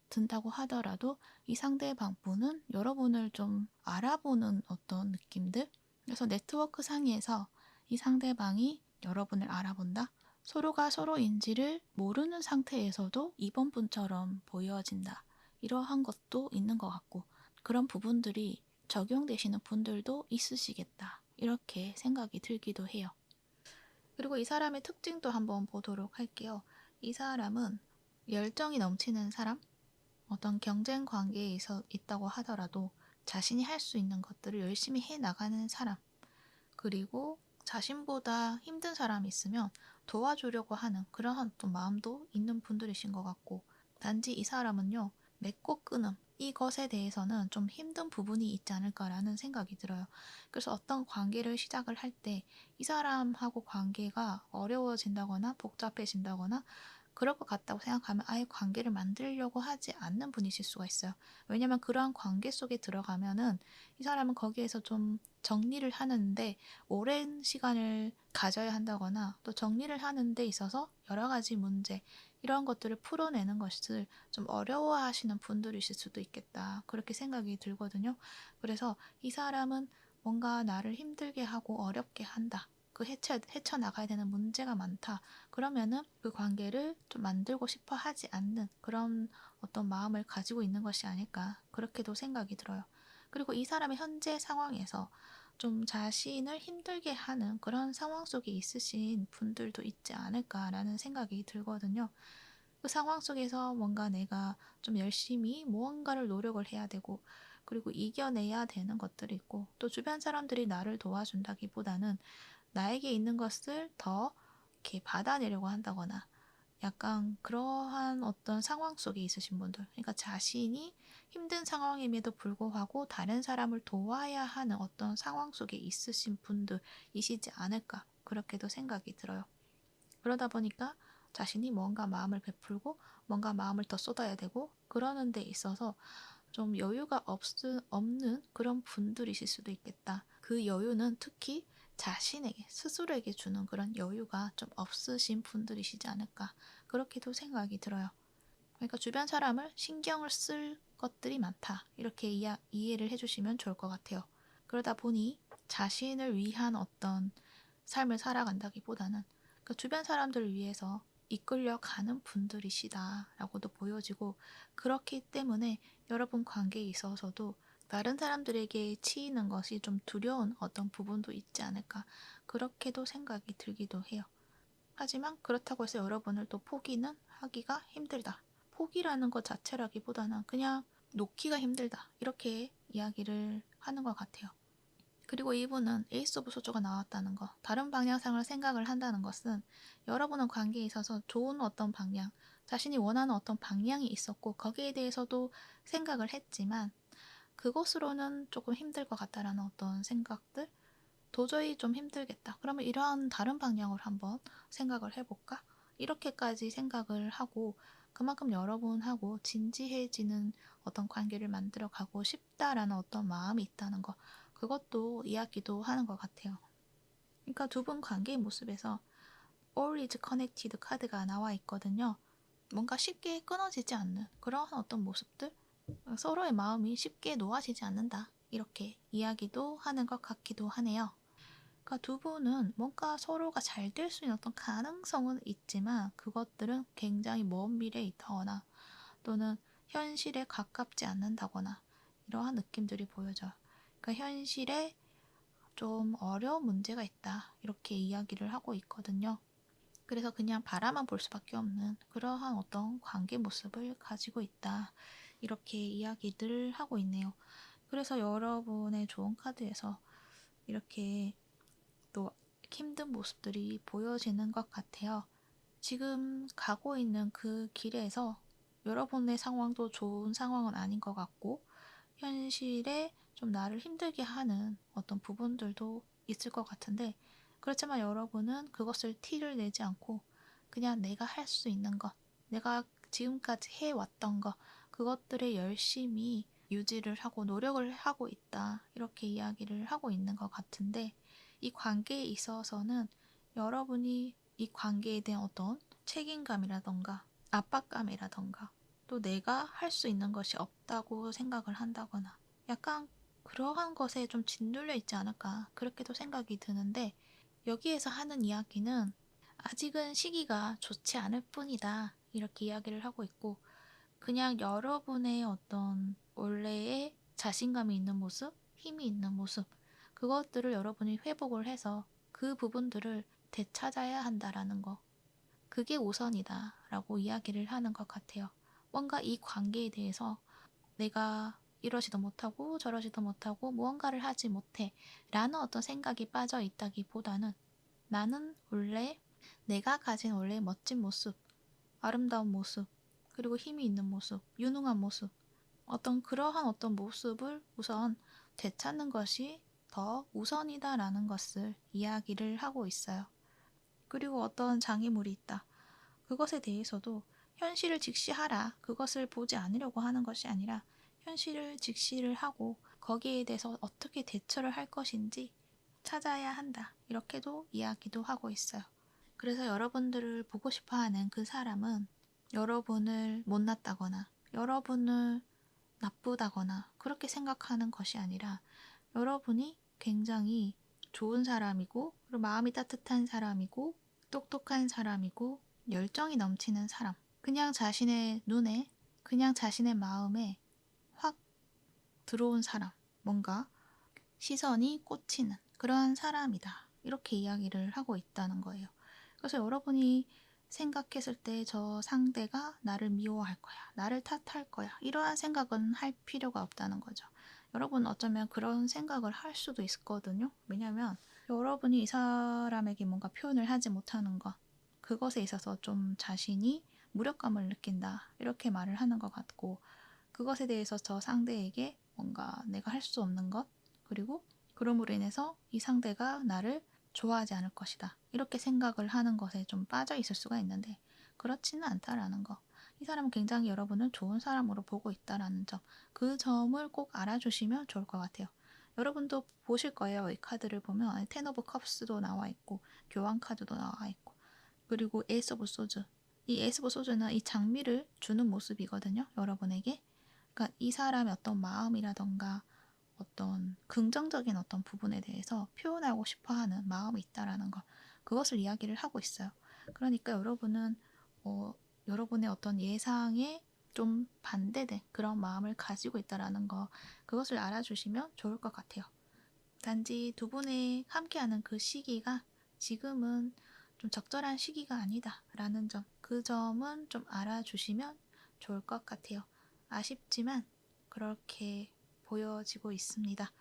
든다고 하더라도 이 상대방 분은 여러분을 좀 알아보는 어떤 느낌들? 그래서 네트워크 상에서 이 상대방이 여러분을 알아본다? 서로가 서로인지를 모르는 상태에서도 이번 분처럼 보여진다. 이러한 것도 있는 것 같고 그런 부분들이 적용되시는 분들도 있으시겠다. 이렇게 생각이 들기도 해요. 그리고 이 사람의 특징도 한번 보도록 할게요. 이 사람은 열정이 넘치는 사람? 어떤 경쟁 관계에 있다고 하더라도 자신이 할 수 있는 것들을 열심히 해 나가는 사람. 그리고 자신보다 힘든 사람이 있으면 도와주려고 하는 그러한 또 마음도 있는 분들이신 것 같고, 단지 이 사람은요, 맺고 끊음, 이것에 대해서는 좀 힘든 부분이 있지 않을까라는 생각이 들어요. 그래서 어떤 관계를 시작을 할 때 이 사람하고 관계가 어려워진다거나 복잡해진다거나 그럴 것 같다고 생각하면 아예 관계를 만들려고 하지 않는 분이실 수가 있어요. 왜냐면 그러한 관계 속에 들어가면은 이 사람은 거기에서 좀 정리를 하는데 오랜 시간을 가져야 한다거나 또 정리를 하는 데 있어서 여러 가지 문제 이런 것들을 풀어내는 것을 좀 어려워하시는 분들이실 수도 있겠다. 그렇게 생각이 들거든요. 그래서 이 사람은 뭔가 나를 힘들게 하고 어렵게 한다. 그 헤쳐나가야 되는 문제가 많다. 그러면은 그 관계를 좀 만들고 싶어 하지 않는 그런 어떤 마음을 가지고 있는 것이 아닐까. 그렇게도 생각이 들어요. 그리고 이 사람의 현재 상황에서 좀 자신을 힘들게 하는 그런 상황 속에 있으신 분들도 있지 않을까라는 생각이 들거든요. 그 상황 속에서 뭔가 내가 좀 열심히 무언가를 노력을 해야 되고, 그리고 이겨내야 되는 것들이 있고, 또 주변 사람들이 나를 도와준다기보다는 나에게 있는 것을 더 이렇게 받아내려고 한다거나, 약간 그러한 어떤 상황 속에 있으신 분들, 그러니까 자신이 힘든 상황임에도 불구하고 다른 사람을 도와야 하는 어떤 상황 속에 있으신 분들이시지 않을까, 그렇게도 생각이 들어요. 그러다 보니까 자신이 뭔가 마음을 베풀고 뭔가 마음을 더 쏟아야 되고 그러는 데 있어서 좀 여유가 없는 그런 분들이실 수도 있겠다. 그 여유는 특히 자신에게, 스스로에게 주는 그런 여유가 좀 없으신 분들이시지 않을까. 그렇게도 생각이 들어요. 그러니까 주변 사람을 신경을 쓸 것들이 많다. 이렇게 이해를 해주시면 좋을 것 같아요. 그러다 보니 자신을 위한 어떤 삶을 살아간다기보다는 그 주변 사람들을 위해서 이끌려가는 분들이시다라고도 보여지고, 그렇기 때문에 여러분 관계에 있어서도 다른 사람들에게 치이는 것이 좀 두려운 어떤 부분도 있지 않을까, 그렇게도 생각이 들기도 해요. 하지만 그렇다고 해서 여러분을 또 포기는 하기가 힘들다. 포기라는 것 자체라기보다는 그냥 놓기가 힘들다. 이렇게 이야기를 하는 것 같아요. 그리고 이분은 에이스 오브 소저가 나왔다는 거, 다른 방향상을 생각을 한다는 것은 여러분은 관계에 있어서 좋은 어떤 방향, 자신이 원하는 어떤 방향이 있었고 거기에 대해서도 생각을 했지만 그것으로는 조금 힘들 것 같다라는 어떤 생각들, 도저히 좀 힘들겠다. 그러면 이러한 다른 방향으로 한번 생각을 해볼까? 이렇게까지 생각을 하고 그만큼 여러분하고 진지해지는 어떤 관계를 만들어 가고 싶다라는 어떤 마음이 있다는 거, 그것도 이야기도 하는 것 같아요. 그러니까 두 분 관계의 모습에서 All is connected 카드가 나와 있거든요. 뭔가 쉽게 끊어지지 않는 그러한 어떤 모습들, 서로의 마음이 쉽게 놓아지지 않는다. 이렇게 이야기도 하는 것 같기도 하네요. 그러니까 두 분은 뭔가 서로가 잘 될 수 있는 어떤 가능성은 있지만 그것들은 굉장히 먼 미래에 있다거나 또는 현실에 가깝지 않는다거나 이러한 느낌들이 보여져요. 그러니까 현실에 좀 어려운 문제가 있다. 이렇게 이야기를 하고 있거든요. 그래서 그냥 바라만 볼 수밖에 없는 그러한 어떤 관계 모습을 가지고 있다. 이렇게 이야기들 하고 있네요. 그래서 여러분의 좋은 카드에서 이렇게 또 힘든 모습들이 보여지는 것 같아요. 지금 가고 있는 그 길에서 여러분의 상황도 좋은 상황은 아닌 것 같고, 현실에 좀 나를 힘들게 하는 어떤 부분들도 있을 것 같은데, 그렇지만 여러분은 그것을 티를 내지 않고 그냥 내가 할 수 있는 것, 내가 지금까지 해왔던 것, 그것들에 열심히 유지를 하고 노력을 하고 있다. 이렇게 이야기를 하고 있는 것 같은데, 이 관계에 있어서는 여러분이 이 관계에 대한 어떤 책임감이라던가 압박감이라던가 또 내가 할 수 있는 것이 없다고 생각을 한다거나 약간 그러한 것에 좀 짓눌려 있지 않을까, 그렇게도 생각이 드는데, 여기에서 하는 이야기는 아직은 시기가 좋지 않을 뿐이다. 이렇게 이야기를 하고 있고, 그냥 여러분의 어떤 원래의 자신감이 있는 모습, 힘이 있는 모습, 그것들을 여러분이 회복을 해서 그 부분들을 되찾아야 한다라는 거. 그게 우선이다라고 이야기를 하는 것 같아요. 뭔가 이 관계에 대해서 내가 이러지도 못하고 저러지도 못하고 무언가를 하지 못해 라는 어떤 생각이 빠져 있다기보다는 나는 원래 내가 가진 원래 멋진 모습, 아름다운 모습, 그리고 힘이 있는 모습, 유능한 모습, 그러한 어떤 모습을 우선 되찾는 것이 더 우선이다라는 것을 이야기를 하고 있어요. 그리고 어떤 장애물이 있다. 그것에 대해서도 현실을 직시하라. 그것을 보지 않으려고 하는 것이 아니라 현실을 직시를 하고 거기에 대해서 어떻게 대처를 할 것인지 찾아야 한다. 이렇게도 이야기도 하고 있어요. 그래서 여러분들을 보고 싶어 하는 그 사람은 여러분을 못났다거나 여러분을 나쁘다거나 그렇게 생각하는 것이 아니라 여러분이 굉장히 좋은 사람이고 그리고 마음이 따뜻한 사람이고 똑똑한 사람이고 열정이 넘치는 사람, 그냥 자신의 눈에 그냥 자신의 마음에 확 들어온 사람, 뭔가 시선이 꽂히는 그러한 사람이다. 이렇게 이야기를 하고 있다는 거예요. 그래서 여러분이 생각했을 때 저 상대가 나를 미워할 거야, 나를 탓할 거야, 이러한 생각은 할 필요가 없다는 거죠. 여러분 어쩌면 그런 생각을 할 수도 있거든요. 왜냐면 여러분이 이 사람에게 뭔가 표현을 하지 못하는 것, 그것에 있어서 좀 자신이 무력감을 느낀다. 이렇게 말을 하는 것 같고, 그것에 대해서 저 상대에게 뭔가 내가 할 수 없는 것, 그리고 그럼으로 인해서 이 상대가 나를 좋아하지 않을 것이다. 이렇게 생각을 하는 것에 좀 빠져 있을 수가 있는데 그렇지는 않다라는 거. 이 사람은 굉장히 여러분을 좋은 사람으로 보고 있다라는 점. 그 점을 꼭 알아주시면 좋을 것 같아요. 여러분도 보실 거예요. 이 카드를 보면 텐 오브 컵스도 나와 있고 교환 카드도 나와 있고 그리고 에이스 오브 소즈. 이 에이스 오브 소즈는 이 장미를 주는 모습이거든요. 여러분에게. 그러니까 이 사람의 어떤 마음이라던가 어떤 긍정적인 어떤 부분에 대해서 표현하고 싶어 하는 마음이 있다라는 거. 그것을 이야기를 하고 있어요. 그러니까 여러분은 여러분의 어떤 예상에 좀 반대된 그런 마음을 가지고 있다라는 거. 그것을 알아주시면 좋을 것 같아요. 단지 두 분이 함께하는 그 시기가 지금은 좀 적절한 시기가 아니다라는 점. 그 점은 좀 알아주시면 좋을 것 같아요. 아쉽지만 그렇게 보여지고 있습니다.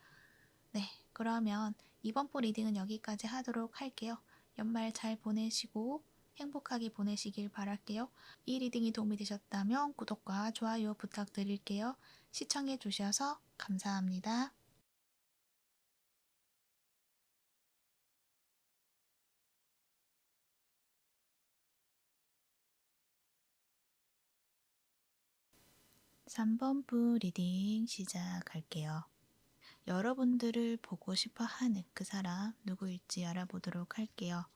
네, 그러면 이번 보 리딩은 여기까지 하도록 할게요. 연말 잘 보내시고 행복하게 보내시길 바랄게요. 이 리딩이 도움이 되셨다면 구독과 좋아요 부탁드릴게요. 시청해 주셔서 감사합니다. 3번부 리딩 시작할게요. 여러분들을 보고 싶어 하는 그 사람 누구일지 알아보도록 할게요.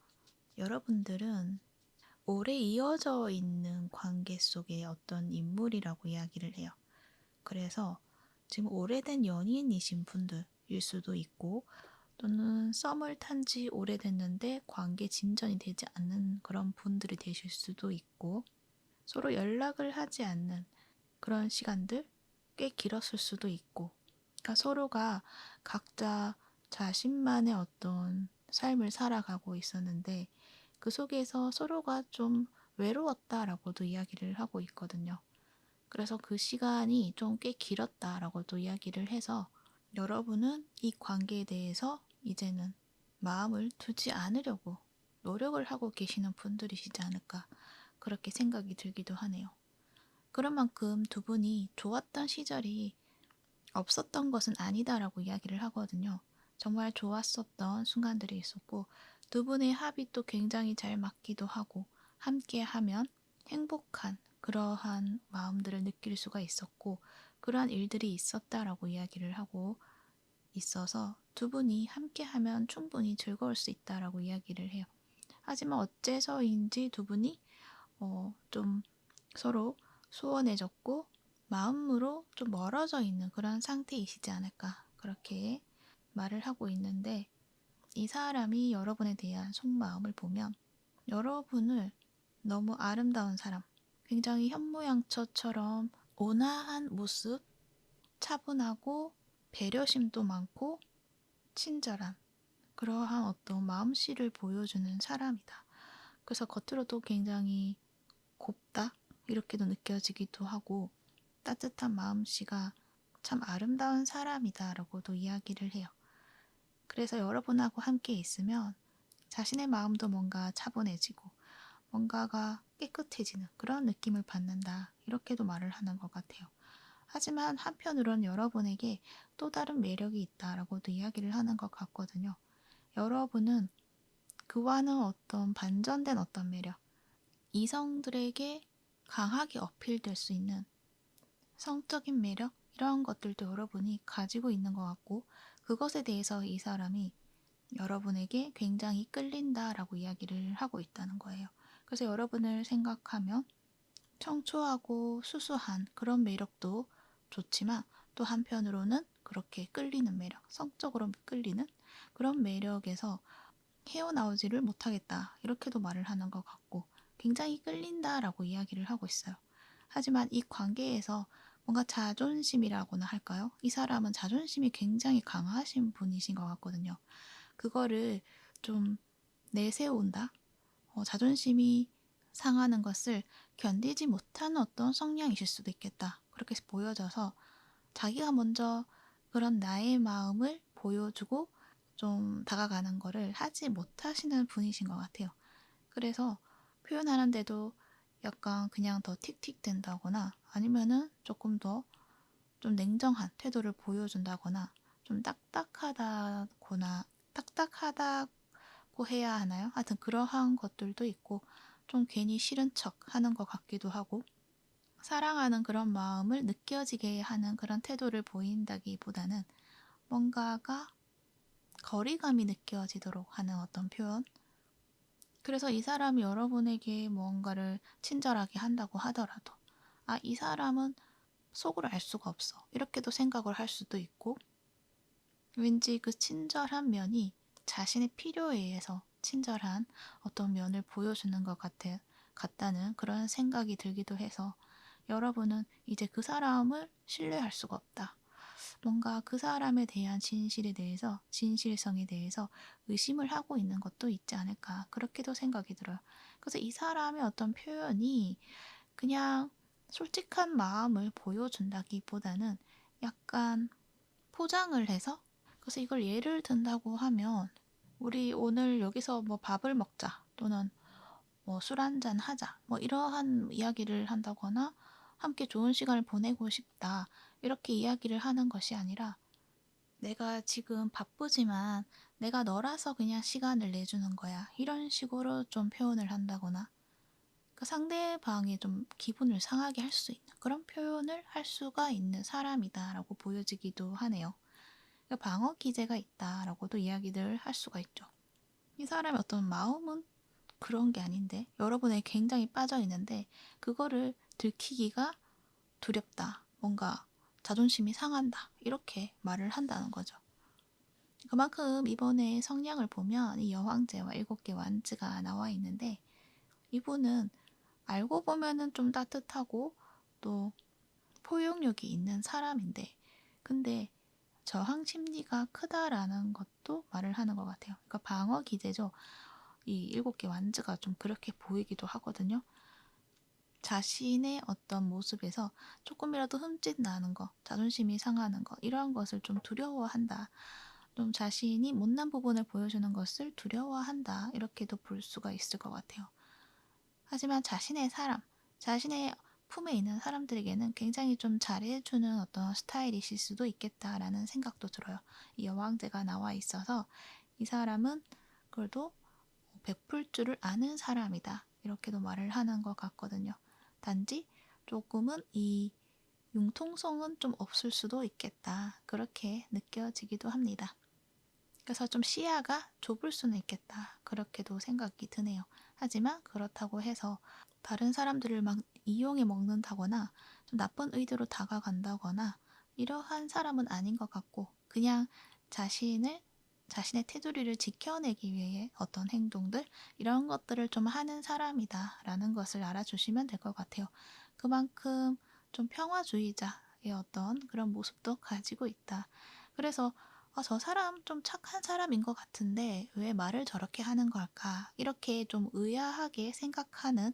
여러분들은 오래 이어져 있는 관계 속의 어떤 인물이라고 이야기를 해요. 그래서 지금 오래된 연인이신 분들일 수도 있고 또는 썸을 탄 지 오래됐는데 관계 진전이 되지 않는 그런 분들이 되실 수도 있고 서로 연락을 하지 않는 그런 시간들 꽤 길었을 수도 있고 그러니까 서로가 각자 자신만의 어떤 삶을 살아가고 있었는데 그 속에서 서로가 좀 외로웠다라고도 이야기를 하고 있거든요. 그래서 그 시간이 좀 꽤 길었다라고도 이야기를 해서 여러분은 이 관계에 대해서 이제는 마음을 두지 않으려고 노력을 하고 계시는 분들이시지 않을까 그렇게 생각이 들기도 하네요. 그런 만큼 두 분이 좋았던 시절이 없었던 것은 아니다라고 이야기를 하거든요. 정말 좋았었던 순간들이 있었고 두 분의 합이 또 굉장히 잘 맞기도 하고 함께 하면 행복한 그러한 마음들을 느낄 수가 있었고 그러한 일들이 있었다라고 이야기를 하고 있어서 두 분이 함께 하면 충분히 즐거울 수 있다라고 이야기를 해요. 하지만 어째서인지 두 분이 좀 서로 소원해졌고 마음으로 좀 멀어져 있는 그런 상태이시지 않을까 그렇게 말을 하고 있는데 이 사람이 여러분에 대한 속마음을 보면 여러분을 너무 아름다운 사람, 굉장히 현모양처처럼 온화한 모습, 차분하고 배려심도 많고 친절한 그러한 어떤 마음씨를 보여주는 사람이다. 그래서 겉으로도 굉장히 곱다 이렇게도 느껴지기도 하고 따뜻한 마음씨가 참 아름다운 사람이다라고도 이야기를 해요. 그래서 여러분하고 함께 있으면 자신의 마음도 뭔가 차분해지고 뭔가가 깨끗해지는 그런 느낌을 받는다. 이렇게도 말을 하는 것 같아요. 하지만 한편으론 여러분에게 또 다른 매력이 있다라고도 이야기를 하는 것 같거든요. 여러분은 그와는 어떤 반전된 어떤 매력, 이성들에게 강하게 어필될 수 있는 성적인 매력, 이런 것들도 여러분이 가지고 있는 것 같고, 그것에 대해서 이 사람이 여러분에게 굉장히 끌린다라고 이야기를 하고 있다는 거예요. 그래서 여러분을 생각하면 청초하고 수수한 그런 매력도 좋지만 또 한편으로는 그렇게 끌리는 매력, 성적으로 끌리는 그런 매력에서 헤어나오지를 못하겠다. 이렇게도 말을 하는 것 같고 굉장히 끌린다라고 이야기를 하고 있어요. 하지만 이 관계에서 뭔가 자존심이라고나 할까요? 이 사람은 자존심이 굉장히 강하신 분이신 것 같거든요. 그거를 좀 내세운다? 자존심이 상하는 것을 견디지 못하는 어떤 성향이실 수도 있겠다. 그렇게 보여져서 자기가 먼저 그런 나의 마음을 보여주고 좀 다가가는 거를 하지 못하시는 분이신 것 같아요. 그래서 표현하는데도 약간 그냥 더 틱틱 된다거나 아니면은 조금 더 좀 냉정한 태도를 보여준다거나 좀 딱딱하다고 해야 하나요? 하여튼 그러한 것들도 있고 좀 괜히 싫은 척 하는 것 같기도 하고 사랑하는 그런 마음을 느껴지게 하는 그런 태도를 보인다기보다는 뭔가가 거리감이 느껴지도록 하는 어떤 표현. 그래서 이 사람이 여러분에게 뭔가를 친절하게 한다고 하더라도 이 사람은 속을 알 수가 없어. 이렇게도 생각을 할 수도 있고 왠지 그 친절한 면이 자신의 필요에 의해서 친절한 어떤 면을 보여주는 것 같다는 그런 생각이 들기도 해서 여러분은 이제 그 사람을 신뢰할 수가 없다. 뭔가 그 사람에 대한 진실성에 대해서 의심을 하고 있는 것도 있지 않을까. 그렇게도 생각이 들어요. 그래서 이 사람의 어떤 표현이 그냥 솔직한 마음을 보여준다기보다는 약간 포장을 해서 그래서 이걸 예를 든다고 하면 우리 오늘 여기서 뭐 밥을 먹자 또는 뭐 술 한잔 하자 뭐 이러한 이야기를 한다거나 함께 좋은 시간을 보내고 싶다 이렇게 이야기를 하는 것이 아니라 내가 지금 바쁘지만 내가 너라서 그냥 시간을 내주는 거야 이런 식으로 좀 표현을 한다거나 그 상대방의 좀 기분을 상하게 할 수 있는 그런 표현을 할 수가 있는 사람이다라고 보여지기도 하네요. 그러니까 방어 기제가 있다라고도 이야기를 할 수가 있죠. 이 사람의 어떤 마음은 그런 게 아닌데 여러분에 굉장히 빠져 있는데 그거를 들키기가 두렵다. 뭔가 자존심이 상한다. 이렇게 말을 한다는 거죠. 그만큼 이번에 성량을 보면 이 여황제와 7개 완즈가 나와 있는데 이분은 알고 보면은 좀 따뜻하고 또 포용력이 있는 사람인데 근데 저항 심리가 크다라는 것도 말을 하는 것 같아요. 그러니까 방어 기제죠. 이 7개 완즈가 좀 그렇게 보이기도 하거든요. 자신의 어떤 모습에서 조금이라도 흠집 나는 거, 자존심이 상하는 거, 이러한 것을 좀 두려워한다. 좀 자신이 못난 부분을 보여주는 것을 두려워한다. 이렇게도 볼 수가 있을 것 같아요. 하지만 자신의 품에 있는 사람들에게는 굉장히 좀 잘해주는 어떤 스타일이실 수도 있겠다라는 생각도 들어요. 이 여왕제가 나와 있어서 이 사람은 그래도 베풀 줄을 아는 사람이다. 이렇게도 말을 하는 것 같거든요. 단지 조금은 이 융통성은 좀 없을 수도 있겠다. 그렇게 느껴지기도 합니다. 그래서 좀 시야가 좁을 수는 있겠다. 그렇게도 생각이 드네요. 하지만 그렇다고 해서 다른 사람들을 막 이용해 먹는다거나 좀 나쁜 의도로 다가간다거나 이러한 사람은 아닌 것 같고 그냥 자신의 테두리를 지켜내기 위해 어떤 행동들 이런 것들을 좀 하는 사람이다 라는 것을 알아주시면 될 것 같아요. 그만큼 좀 평화주의자의 어떤 그런 모습도 가지고 있다. 그래서 저 사람 좀 착한 사람인 것 같은데 왜 말을 저렇게 하는 걸까? 이렇게 좀 의아하게 생각하는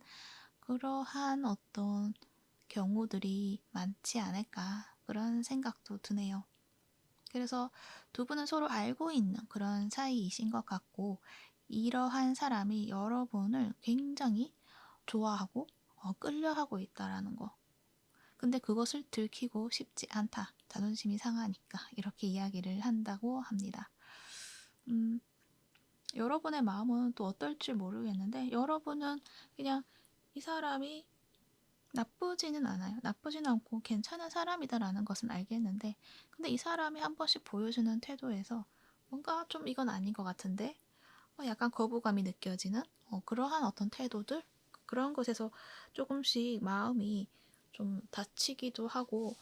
그러한 어떤 경우들이 많지 않을까? 그런 생각도 드네요. 그래서 두 분은 서로 알고 있는 그런 사이이신 것 같고, 이러한 사람이 여러분을 굉장히 좋아하고 끌려하고 있다라는 거. 근데 그것을 들키고 싶지 않다. 자존심이 상하니까 이렇게 이야기를 한다고 합니다. 음, 여러분의 마음은 또 어떨지 모르겠는데, 여러분은 그냥 이 사람이 나쁘지는 않아요. 나쁘진 않고 괜찮은 사람이다라는 것은 알겠는데, 근데 이 사람이 한 번씩 보여주는 태도에서 뭔가 좀 이건 아닌 것 같은데, 약간 거부감이 느껴지는 그러한 어떤 태도들, 그런 것에서 조금씩 마음이 좀 다치기도 하고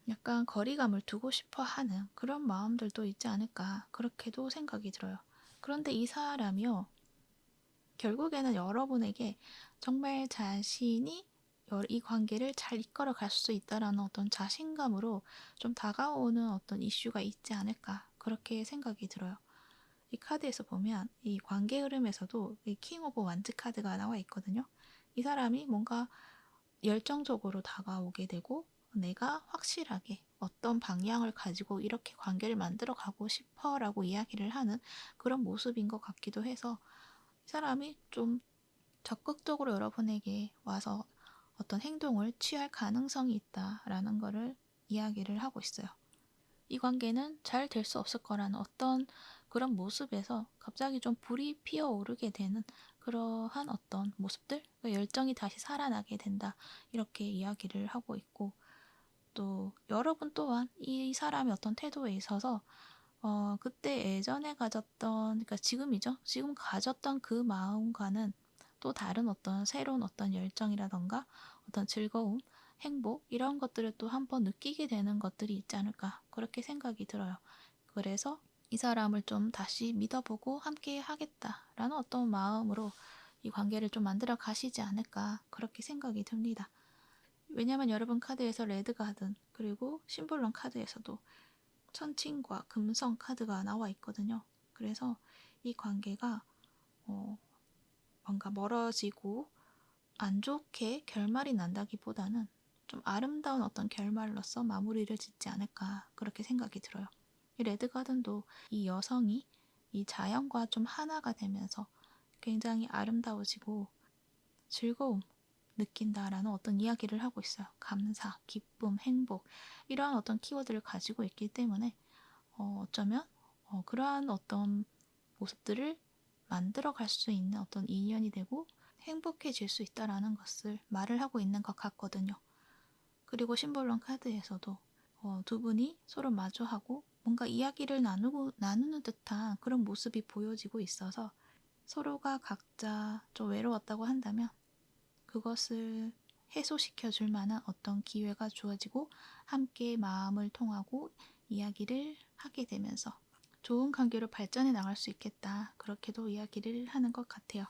약간 거리감을 두고 싶어 하는 그런 마음들도 있지 않을까, 그렇게도 생각이 들어요. 그런데 이 사람이요, 결국에는 여러분에게 정말 자신이 이 관계를 잘 이끌어 갈 수 있다라는 어떤 자신감으로 좀 다가오는 어떤 이슈가 있지 않을까, 그렇게 생각이 들어요. 이 카드에서 보면 이 관계 흐름에서도 이 킹 오브 완즈 카드가 나와 있거든요. 이 사람이 뭔가 열정적으로 다가오게 되고 내가 확실하게 어떤 방향을 가지고 이렇게 관계를 만들어 가고 싶어 라고 이야기를 하는 그런 모습인 것 같기도 해서, 이 사람이 좀 적극적으로 여러분에게 와서 어떤 행동을 취할 가능성이 있다라는 거를 이야기를 하고 있어요. 이 관계는 잘 될 수 없을 거라는 어떤 그런 모습에서 갑자기 좀 불이 피어오르게 되는 그러한 어떤 모습들, 열정이 다시 살아나게 된다, 이렇게 이야기를 하고 있고, 또 여러분 또한 이 사람의 어떤 태도에 있어서 그때 예전에 가졌던, 그러니까 지금이죠. 지금 가졌던 그 마음과는 또 다른 어떤 새로운 어떤 열정이라던가 어떤 즐거움, 행복, 이런 것들을 또 한번 느끼게 되는 것들이 있지 않을까, 그렇게 생각이 들어요. 그래서 이 사람을 좀 다시 믿어보고 함께 하겠다라는 어떤 마음으로 이 관계를 좀 만들어 가시지 않을까, 그렇게 생각이 듭니다. 왜냐하면 여러분 카드에서 레드 가든 그리고 심볼론 카드에서도 천칭과 금성 카드가 나와 있거든요. 그래서 이 관계가 뭔가 멀어지고 안 좋게 결말이 난다기보다는 좀 아름다운 어떤 결말로서 마무리를 짓지 않을까, 그렇게 생각이 들어요. 이 레드가든도 이 여성이 이 자연과 좀 하나가 되면서 굉장히 아름다워지고 즐거움 느낀다라는 어떤 이야기를 하고 있어요. 감사, 기쁨, 행복, 이러한 어떤 키워드를 가지고 있기 때문에 어쩌면 그러한 어떤 모습들을 만들어 갈 수 있는 어떤 인연이 되고 행복해질 수 있다라는 것을 말을 하고 있는 것 같거든요. 그리고 심볼론 카드에서도 두 분이 서로 마주하고 뭔가 이야기를 나누는 듯한 그런 모습이 보여지고 있어서, 서로가 각자 좀 외로웠다고 한다면 그것을 해소시켜 줄 만한 어떤 기회가 주어지고 함께 마음을 통하고 이야기를 하게 되면서 좋은 관계로 발전해 나갈 수 있겠다, 그렇게도 이야기를 하는 것 같아요.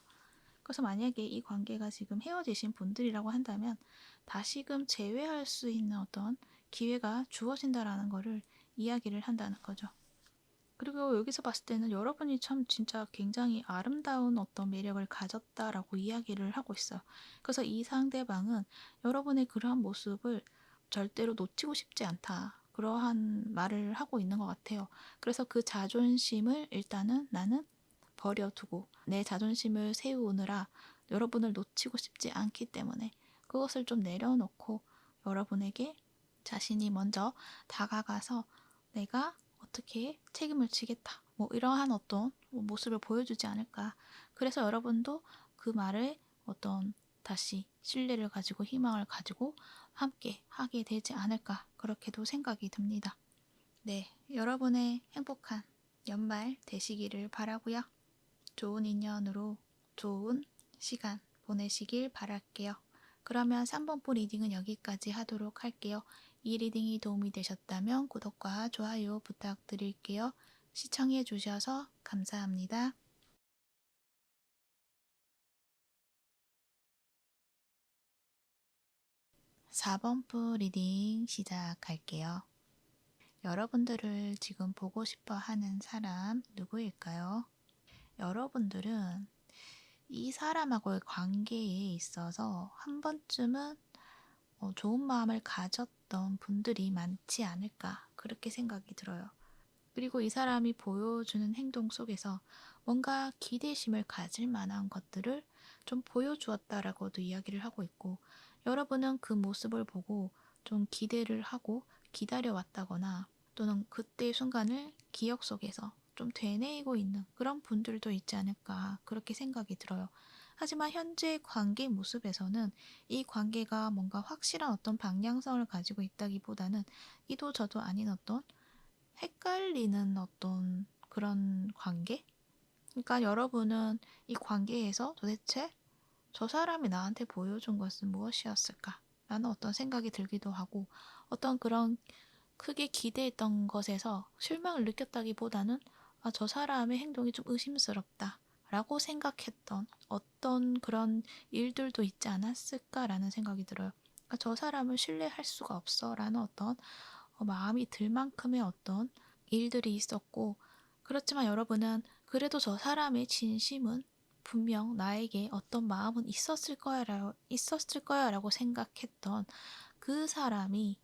그래서 만약에 이 관계가 지금 헤어지신 분들이라고 한다면 다시금 재회할 수 있는 어떤 기회가 주어진다라는 것을 이야기를 한다는 거죠. 그리고 여기서 봤을 때는 여러분이 참 진짜 굉장히 아름다운 어떤 매력을 가졌다라고 이야기를 하고 있어요. 그래서 이 상대방은 여러분의 그러한 모습을 절대로 놓치고 싶지 않다, 그러한 말을 하고 있는 것 같아요. 그래서 그 자존심을 일단은 나는 버려두고 내 자존심을 세우느라 여러분을 놓치고 싶지 않기 때문에 그것을 좀 내려놓고 여러분에게 자신이 먼저 다가가서 내가 어떻게 책임을 지겠다, 뭐 이러한 어떤 모습을 보여주지 않을까. 그래서 여러분도 그 말에 어떤 다시 신뢰를 가지고 희망을 가지고 함께 하게 되지 않을까, 그렇게도 생각이 듭니다. 네, 여러분의 행복한 연말 되시기를 바라고요. 좋은 인연으로 좋은 시간 보내시길 바랄게요. 그러면 3번포 리딩은 여기까지 하도록 할게요. 이 리딩이 도움이 되셨다면 구독과 좋아요 부탁드릴게요. 시청해 주셔서 감사합니다. 4번포 리딩 시작할게요. 여러분들을 지금 보고 싶어 하는 사람 누구일까요? 여러분들은 이 사람하고의 관계에 있어서 한 번쯤은 좋은 마음을 가졌던 분들이 많지 않을까 그렇게 생각이 들어요. 그리고 이 사람이 보여주는 행동 속에서 뭔가 기대심을 가질 만한 것들을 좀 보여주었다라고도 이야기를 하고 있고, 여러분은 그 모습을 보고 좀 기대를 하고 기다려왔다거나 또는 그때의 순간을 기억 속에서 좀 되뇌이고 있는 그런 분들도 있지 않을까 그렇게 생각이 들어요. 하지만 현재 관계 모습에서는 이 관계가 뭔가 확실한 어떤 방향성을 가지고 있다기보다는 이도 저도 아닌 어떤 헷갈리는 어떤 그런 관계? 그러니까 여러분은 이 관계에서 도대체 저 사람이 나한테 보여준 것은 무엇이었을까? 라는 어떤 생각이 들기도 하고, 어떤 그런 크게 기대했던 것에서 실망을 느꼈다기보다는 저 사람의 행동이 좀 의심스럽다 라고 생각했던 어떤 그런 일들도 있지 않았을까라는 생각이 들어요. 그러니까 저 사람을 신뢰할 수가 없어 라는 어떤 마음이 들 만큼의 어떤 일들이 있었고, 그렇지만 여러분은 그래도 저 사람의 진심은 분명 나에게 어떤 마음은 있었을 거야라고 생각했던 그 사람이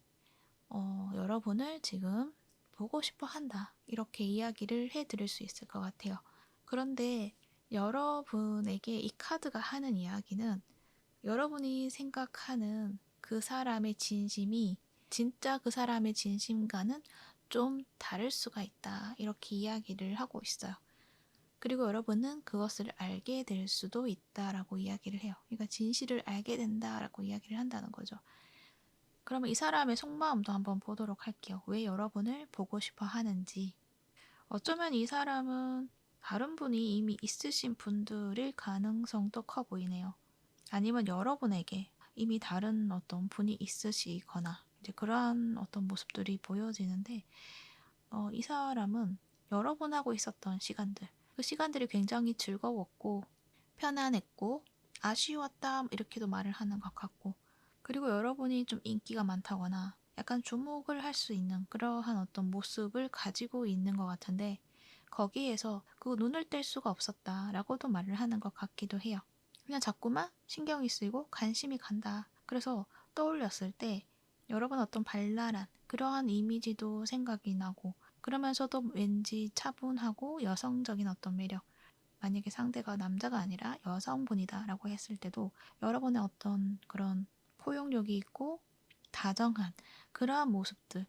여러분을 지금 보고 싶어 한다. 이렇게 이야기를 해드릴 수 있을 것 같아요. 그런데 여러분에게 이 카드가 하는 이야기는 여러분이 생각하는 그 사람의 진심이 진짜 그 사람의 진심과는 좀 다를 수가 있다. 이렇게 이야기를 하고 있어요. 그리고 여러분은 그것을 알게 될 수도 있다라고 이야기를 해요. 그러니까 진실을 알게 된다라고 이야기를 한다는 거죠. 그러면 이 사람의 속마음도 한번 보도록 할게요. 왜 여러분을 보고 싶어 하는지. 어쩌면 이 사람은 다른 분이 이미 있으신 분들일 가능성도 커 보이네요. 아니면 여러분에게 이미 다른 어떤 분이 있으시거나 이제 그러한 어떤 모습들이 보여지는데, 이 사람은 여러분하고 있었던 시간들, 그 시간들이 굉장히 즐거웠고 편안했고 아쉬웠다 이렇게도 말을 하는 것 같고, 그리고 여러분이 좀 인기가 많다거나 약간 주목을 할 수 있는 그러한 어떤 모습을 가지고 있는 것 같은데, 거기에서 그 눈을 뗄 수가 없었다라고도 말을 하는 것 같기도 해요. 그냥 자꾸만 신경이 쓰이고 관심이 간다. 그래서 떠올렸을 때 여러분 어떤 발랄한 그러한 이미지도 생각이 나고, 그러면서도 왠지 차분하고 여성적인 어떤 매력, 만약에 상대가 남자가 아니라 여성분이다 라고 했을 때도 여러분의 어떤 그런 포용력이 있고 다정한 그러한 모습들,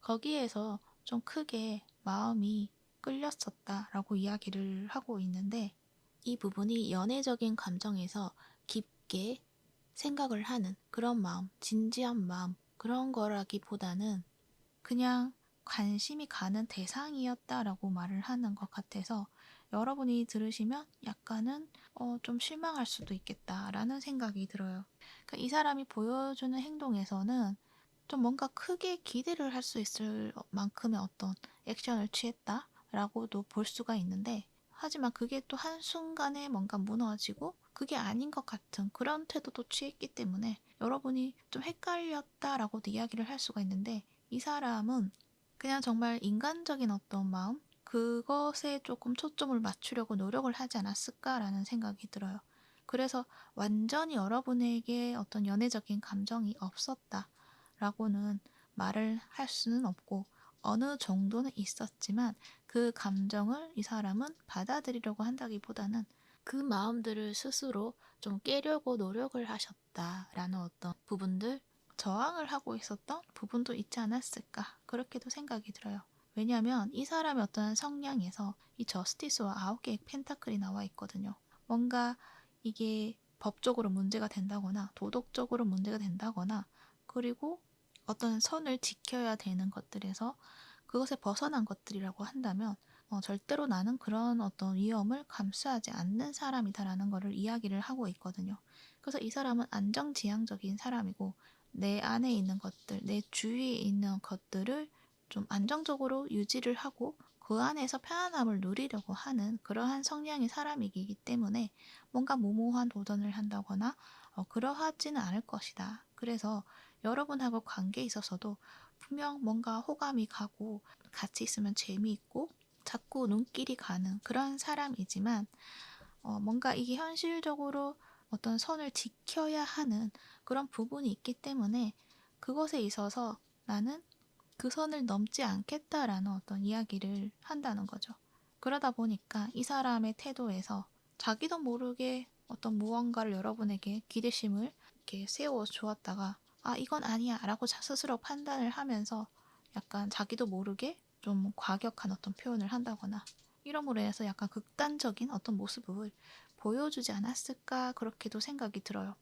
거기에서 좀 크게 마음이 끌렸었다 라고 이야기를 하고 있는데, 이 부분이 연애적인 감정에서 깊게 생각을 하는 그런 마음, 진지한 마음, 그런 거라기보다는 그냥 관심이 가는 대상이었다라고 말을 하는 것 같아서, 여러분이 들으시면 약간은 좀 실망할 수도 있겠다라는 생각이 들어요. 그러니까 이 사람이 보여주는 행동에서는 좀 뭔가 크게 기대를 할 수 있을 만큼의 어떤 액션을 취했다라고도 볼 수가 있는데, 하지만 그게 또 한순간에 뭔가 무너지고 그게 아닌 것 같은 그런 태도도 취했기 때문에 여러분이 좀 헷갈렸다라고도 이야기를 할 수가 있는데, 이 사람은 그냥 정말 인간적인 어떤 마음? 그것에 조금 초점을 맞추려고 노력을 하지 않았을까라는 생각이 들어요. 그래서 완전히 여러분에게 어떤 연애적인 감정이 없었다라고는 말을 할 수는 없고, 어느 정도는 있었지만 그 감정을 이 사람은 받아들이려고 한다기보다는 그 마음들을 스스로 좀 깨려고 노력을 하셨다라는 어떤 부분들, 저항을 하고 있었던 부분도 있지 않았을까 그렇게도 생각이 들어요. 왜냐하면 이 사람의 어떤 성향에서 이 저스티스와 9개의 펜타클이 나와 있거든요. 뭔가 이게 법적으로 문제가 된다거나 도덕적으로 문제가 된다거나, 그리고 어떤 선을 지켜야 되는 것들에서 그것에 벗어난 것들이라고 한다면 절대로 나는 그런 어떤 위험을 감수하지 않는 사람이다라는 것을 이야기를 하고 있거든요. 그래서 이 사람은 안정지향적인 사람이고, 내 안에 있는 것들, 내 주위에 있는 것들을 좀 안정적으로 유지를 하고 그 안에서 편안함을 누리려고 하는 그러한 성향의 사람이기 때문에 뭔가 무모한 도전을 한다거나 그러하지는 않을 것이다. 그래서 여러분하고 관계에 있어서도 분명 뭔가 호감이 가고 같이 있으면 재미있고 자꾸 눈길이 가는 그런 사람이지만 뭔가 이게 현실적으로 어떤 선을 지켜야 하는 그런 부분이 있기 때문에 그것에 있어서 나는 그 선을 넘지 않겠다라는 어떤 이야기를 한다는 거죠. 그러다 보니까 이 사람의 태도에서 자기도 모르게 어떤 무언가를 여러분에게 기대심을 이렇게 세워 주었다가 아, 이건 아니야 라고 스스로 판단을 하면서 약간 자기도 모르게 좀 과격한 어떤 표현을 한다거나 이러므로 인해서 약간 극단적인 어떤 모습을 보여주지 않았을까 그렇게도 생각이 들어요.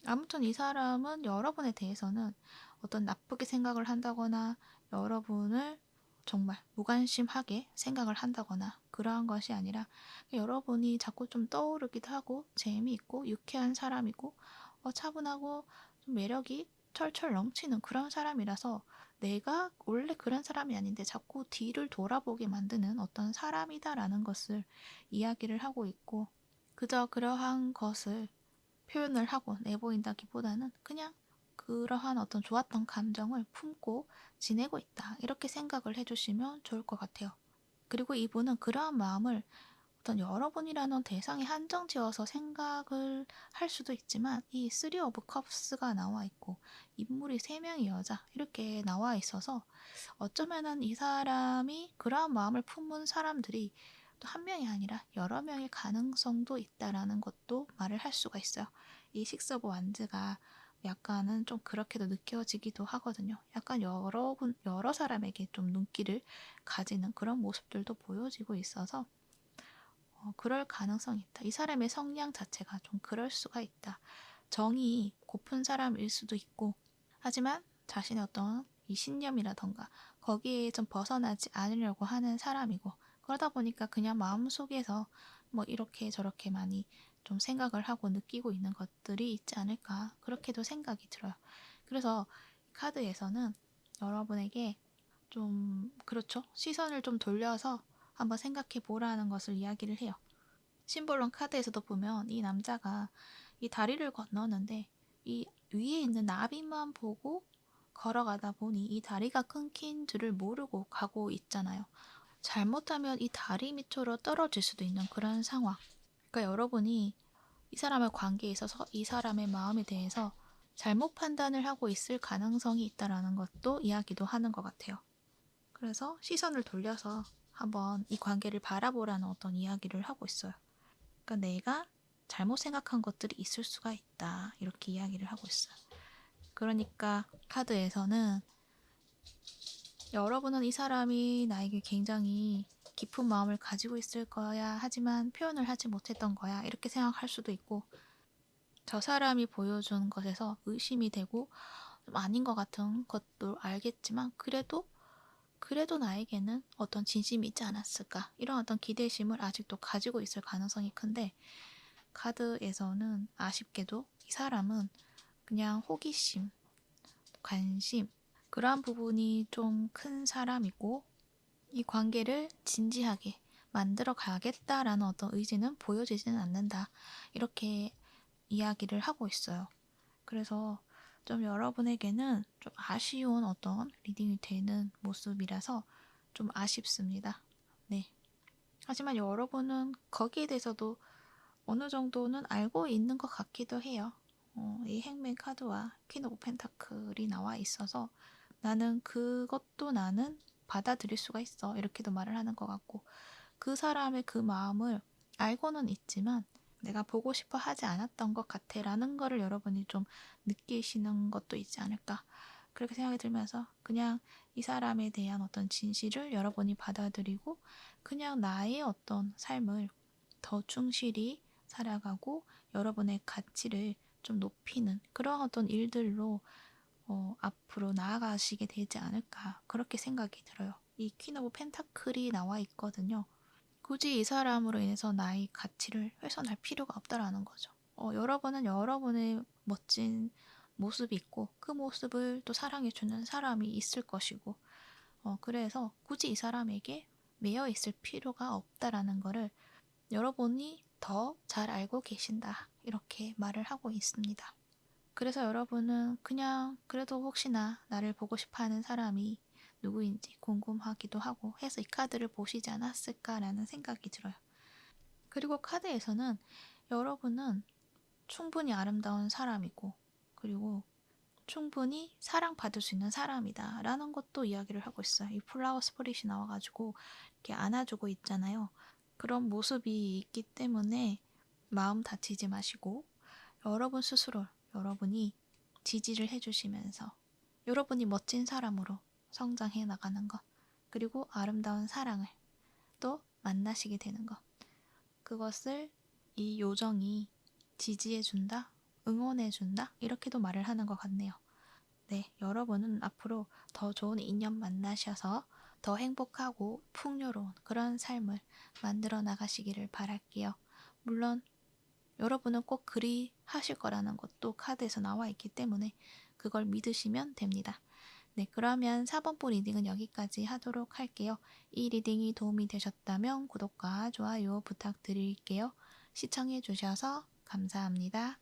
아무튼 이 사람은 여러분에 대해서는 어떤 나쁘게 생각을 한다거나 여러분을 정말 무관심하게 생각을 한다거나 그러한 것이 아니라 여러분이 자꾸 좀 떠오르기도 하고 재미있고 유쾌한 사람이고 차분하고 좀 매력이 철철 넘치는 그런 사람이라서 내가 원래 그런 사람이 아닌데 자꾸 뒤를 돌아보게 만드는 어떤 사람이다라는 것을 이야기를 하고 있고 그저 그러한 것을 표현을 하고 내보인다기보다는 그냥 그러한 어떤 좋았던 감정을 품고 지내고 있다. 이렇게 생각을 해주시면 좋을 것 같아요. 그리고 이분은 그러한 마음을 어떤 여러분이라는 대상에 한정 지어서 생각을 할 수도 있지만 이 3 오브 컵스가 나와 있고 인물이 3명의 여자 이렇게 나와 있어서 어쩌면은 이 사람이 그러한 마음을 품은 사람들이 또 한 명이 아니라 여러 명일 가능성도 있다라는 것도 말을 할 수가 있어요. 이 식스 오브 완즈가 약간은 좀 그렇게도 느껴지기도 하거든요. 약간 여러 사람에게 좀 눈길을 가지는 그런 모습들도 보여지고 있어서 그럴 가능성이 있다. 이 사람의 성향 자체가 좀 그럴 수가 있다. 정이 고픈 사람일 수도 있고 하지만 자신의 어떤 이 신념이라던가 거기에 좀 벗어나지 않으려고 하는 사람이고 그러다 보니까 그냥 마음속에서 뭐 이렇게 저렇게 많이 좀 생각을 하고 느끼고 있는 것들이 있지 않을까 그렇게도 생각이 들어요. 그래서 카드에서는 여러분에게 좀 그렇죠. 시선을 좀 돌려서 한번 생각해 보라는 것을 이야기를 해요. 심볼론 카드에서도 보면 이 남자가 이 다리를 건너는데 이 위에 있는 나비만 보고 걸어가다 보니 이 다리가 끊긴 줄을 모르고 가고 있잖아요. 잘못하면 이 다리 밑으로 떨어질 수도 있는 그런 상황. 그러니까 여러분이 이 사람의 관계에 있어서 이 사람의 마음에 대해서 잘못 판단을 하고 있을 가능성이 있다라는 것도 이야기도 하는 것 같아요. 그래서 시선을 돌려서 한번 이 관계를 바라보라는 어떤 이야기를 하고 있어요. 그러니까 내가 잘못 생각한 것들이 있을 수가 있다. 이렇게 이야기를 하고 있어요. 그러니까 카드에서는 여러분은 이 사람이 나에게 굉장히 깊은 마음을 가지고 있을 거야. 하지만 표현을 하지 못했던 거야. 이렇게 생각할 수도 있고 저 사람이 보여준 것에서 의심이 되고 좀 아닌 것 같은 것도 알겠지만 그래도 나에게는 어떤 진심이 있지 않았을까 이런 어떤 기대심을 아직도 가지고 있을 가능성이 큰데 카드에서는 아쉽게도 이 사람은 그냥 호기심, 관심 그러한 부분이 좀 큰 사람이고 이 관계를 진지하게 만들어 가겠다라는 어떤 의지는 보여지지는 않는다. 이렇게 이야기를 하고 있어요. 그래서 좀 여러분에게는 좀 아쉬운 어떤 리딩이 되는 모습이라서 좀 아쉽습니다. 네. 하지만 여러분은 거기에 대해서도 어느 정도는 알고 있는 것 같기도 해요. 이 행맨 카드와 퀸 오브 펜타클이 나와 있어서 나는 받아들일 수가 있어. 이렇게도 말을 하는 것 같고 그 사람의 그 마음을 알고는 있지만 내가 보고 싶어 하지 않았던 것 같아 라는 거를 여러분이 좀 느끼시는 것도 있지 않을까 그렇게 생각이 들면서 그냥 이 사람에 대한 어떤 진실을 여러분이 받아들이고 그냥 나의 어떤 삶을 더 충실히 살아가고 여러분의 가치를 좀 높이는 그런 어떤 일들로 앞으로 나아가시게 되지 않을까 그렇게 생각이 들어요. 이 퀸 오브 펜타클이 나와 있거든요. 굳이 이 사람으로 인해서 나의 가치를 훼손할 필요가 없다라는 거죠. 여러분은 여러분의 멋진 모습이 있고 그 모습을 또 사랑해주는 사람이 있을 것이고 그래서 굳이 이 사람에게 매여 있을 필요가 없다라는 거를 여러분이 더 잘 알고 계신다. 이렇게 말을 하고 있습니다. 그래서 여러분은 그냥 그래도 혹시나 나를 보고 싶어 하는 사람이 누구인지 궁금하기도 하고 해서 이 카드를 보시지 않았을까라는 생각이 들어요. 그리고 카드에서는 여러분은 충분히 아름다운 사람이고, 그리고 충분히 사랑받을 수 있는 사람이다 라는 것도 이야기를 하고 있어요. 이 플라워 스프릿이 나와가지고 이렇게 안아주고 있잖아요. 그런 모습이 있기 때문에 마음 다치지 마시고 여러분 스스로 여러분이 지지를 해주시면서 여러분이 멋진 사람으로 성장해 나가는 것, 그리고 아름다운 사랑을 또 만나시게 되는 것, 그것을 이 요정이 지지해준다, 응원해준다, 이렇게도 말을 하는 것 같네요. 네, 여러분은 앞으로 더 좋은 인연 만나셔서 더 행복하고 풍요로운 그런 삶을 만들어 나가시기를 바랄게요. 물론 여러분은 꼭 그리 하실 거라는 것도 카드에서 나와 있기 때문에 그걸 믿으시면 됩니다. 네, 그러면 4번부 리딩은 여기까지 하도록 할게요. 이 리딩이 도움이 되셨다면 구독과 좋아요 부탁드릴게요. 시청해 주셔서 감사합니다.